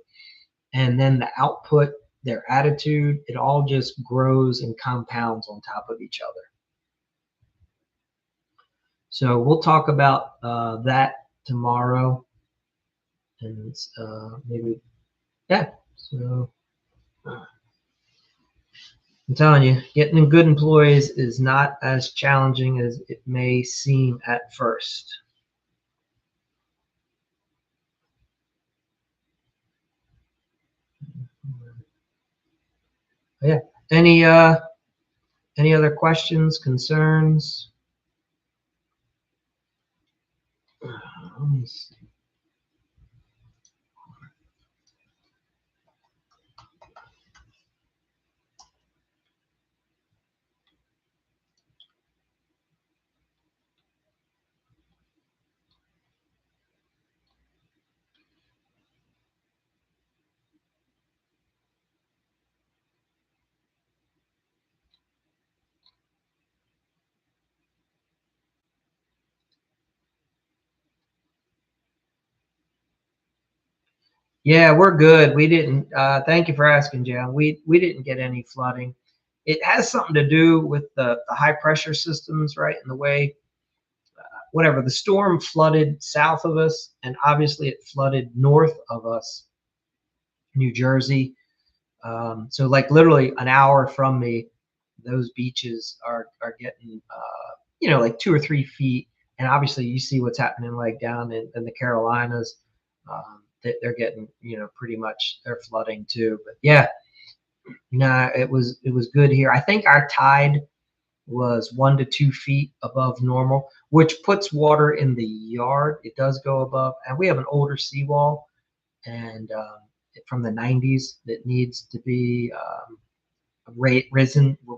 and then the output, their attitude, it all just grows and compounds on top of each other. So we'll talk about that tomorrow, and maybe, yeah. So I'm telling you, getting good employees is not as challenging as it may seem at first. Yeah. Any other questions, concerns? Let me see. Yeah, we're good. We didn't. Thank you for asking, Jan. We didn't get any flooding. It has something to do with the high pressure systems, right? And the way, whatever, the storm flooded south of us, and obviously it flooded north of us, New Jersey. So like literally an hour from me, those beaches are getting like 2 or 3 feet, and obviously you see what's happening like down in the Carolinas. They're getting pretty much they're flooding too. But yeah, nah, it was good here. I think our tide was 1 to 2 feet above normal, which puts water in the yard. It does go above, and we have an older seawall, and from the 90s that needs to be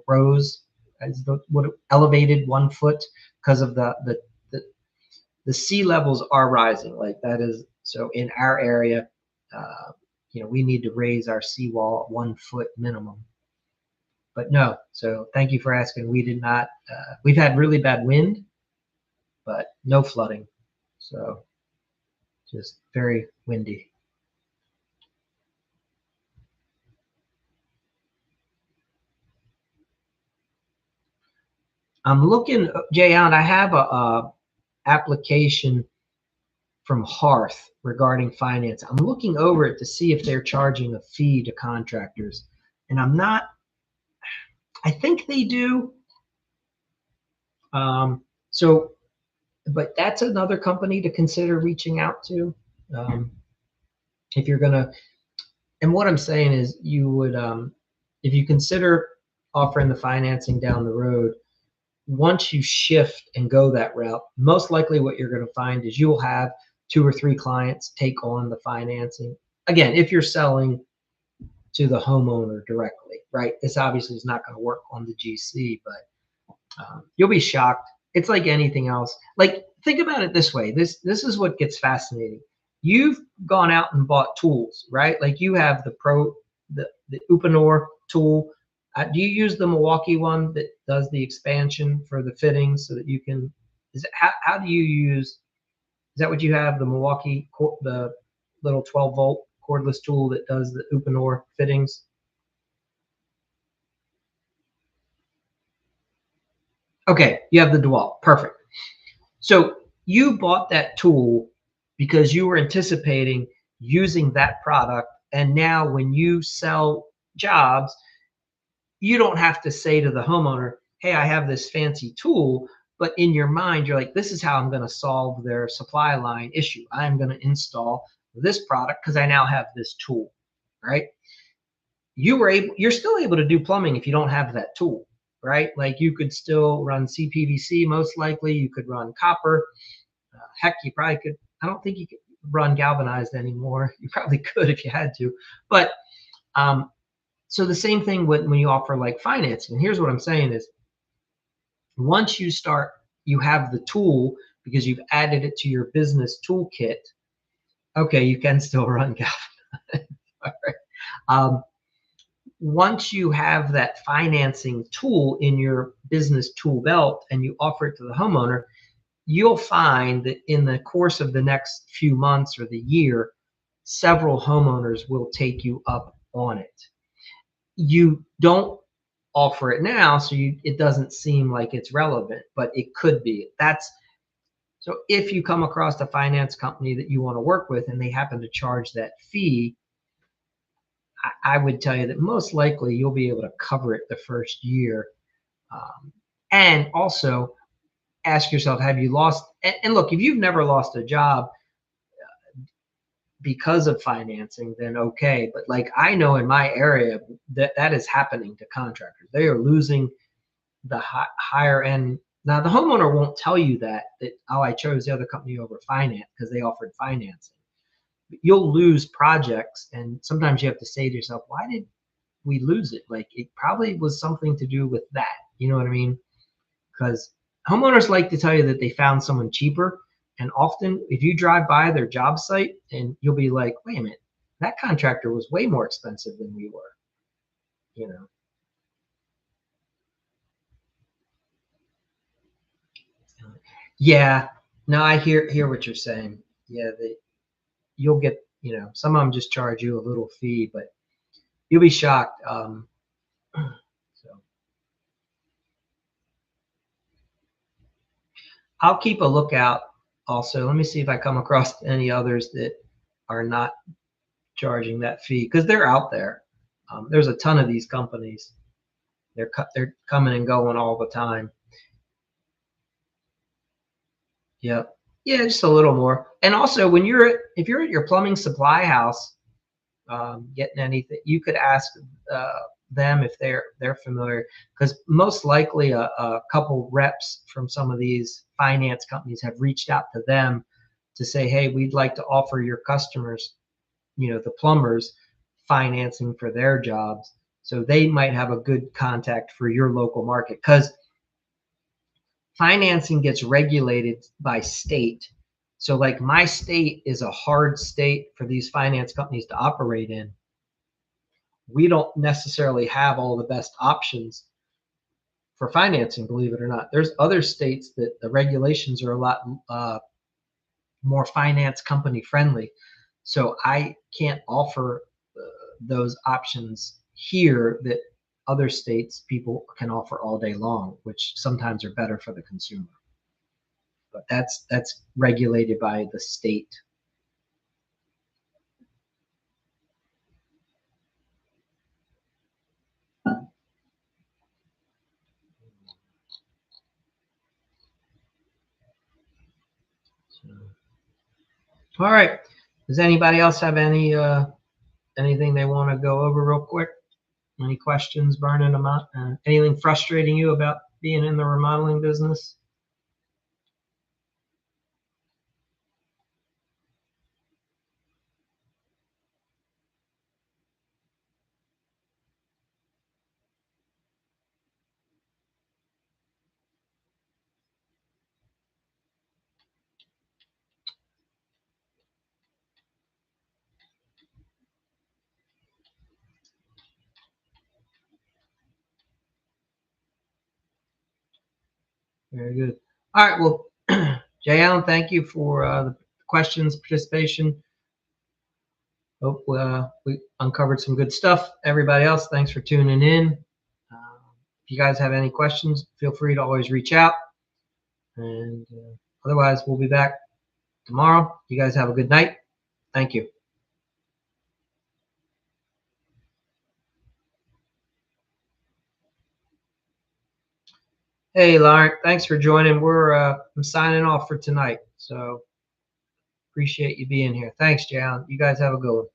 rose as what elevated 1 foot because of the the sea levels are rising. Like that is so in our area. We need to raise our seawall 1 foot minimum. But no, so thank you for asking. We did not. We've had really bad wind, but no flooding. So just very windy. I'm looking, Jay Allen. I have a application from Hearth regarding finance. I'm looking over it to see if they're charging a fee to contractors, and I'm not. I think they do. So, but that's another company to consider reaching out to if you're gonna. And what I'm saying is, you would, if you consider offering the financing down the road, once you shift and go that route, most likely what you're going to find is you will have 2 or 3 clients take on the financing. Again, if you're selling to the homeowner directly, right? This obviously is not going to work on the GC, but you'll be shocked. It's like anything else. Like think about it this way. This is what gets fascinating. You've gone out and bought tools, right? Like you have the Uponor tool. Do you use the Milwaukee one that does the expansion for the fittings so that you can? How do you use? Is that what you have? The Milwaukee the little 12-volt cordless tool that does the Uponor fittings. Okay, you have the DeWalt. Perfect. So you bought that tool because you were anticipating using that product. And now when you sell jobs, you don't have to say to the homeowner, hey, I have this fancy tool. But in your mind, you're like, this is how I'm going to solve their supply line issue. I'm going to install this product because I now have this tool, right? You're still able to do plumbing if you don't have that tool, right? Like you could still run CPVC, most likely. You could run copper. Heck, you probably could. I don't think you could run galvanized anymore. You probably could if you had to. But so the same thing when you offer like financing. And here's what I'm saying is once you start, you have the tool because you've added it to your business toolkit. Okay, you can still run galvanized. All right. Once you have that financing tool in your business tool belt and you offer it to the homeowner, you'll find that in the course of the next few months or the year, several homeowners will take you up on it. You don't offer it now, so it doesn't seem like it's relevant, but it could be. That's so if you come across a finance company that you want to work with and they happen to charge that fee, I would tell you that most likely you'll be able to cover it the first year. And also ask yourself, have you lost? And look, if you've never lost a job because of financing, then okay. But like I know in my area that is happening to contractors. They are losing the higher end. Now the homeowner won't tell you that oh, I chose the other company over finance because they offered financing. But you'll lose projects, and sometimes you have to say to yourself, why did we lose it? Like it probably was something to do with that. You know what I mean? Because homeowners like to tell you that they found someone cheaper. And often, if you drive by their job site, and you'll be like, wait a minute, that contractor was way more expensive than we were. You know? Yeah. No, I hear what you're saying. Yeah, you'll get you know, some of them just charge you a little fee, but you'll be shocked. So I'll keep a lookout also. Let me see if I come across any others that are not charging that fee, because they're out there. There's a ton of these companies. They're coming and going all the time. Yep. Yeah, just a little more. And also, when if you're at your plumbing supply house, getting anything, you could ask uh, them if they're familiar, because most likely a couple reps from some of these finance companies have reached out to them to say, hey, we'd like to offer your customers, you know, the plumbers, financing for their jobs. So they might have a good contact for your local market, because financing gets regulated by state. So like my state is a hard state for these finance companies to operate in. We don't necessarily have all the best options for financing, believe it or not. There's other states that the regulations are a lot more finance company friendly. So I can't offer those options here that other states people can offer all day long, which sometimes are better for the consumer. But that's regulated by the state. So, all right. Does anybody else have anything they want to go over real quick? Any questions burning them out? Anything frustrating you about being in the remodeling business? Very good. All right. Well, Jay Allen, thank you for the questions, participation. Hope we uncovered some good stuff. Everybody else, thanks for tuning in. If you guys have any questions, feel free to always reach out. And otherwise, we'll be back tomorrow. You guys have a good night. Thank you. Hey, Lauren, thanks for joining. I'm signing off for tonight. So appreciate you being here. Thanks, Jan. You guys have a good one.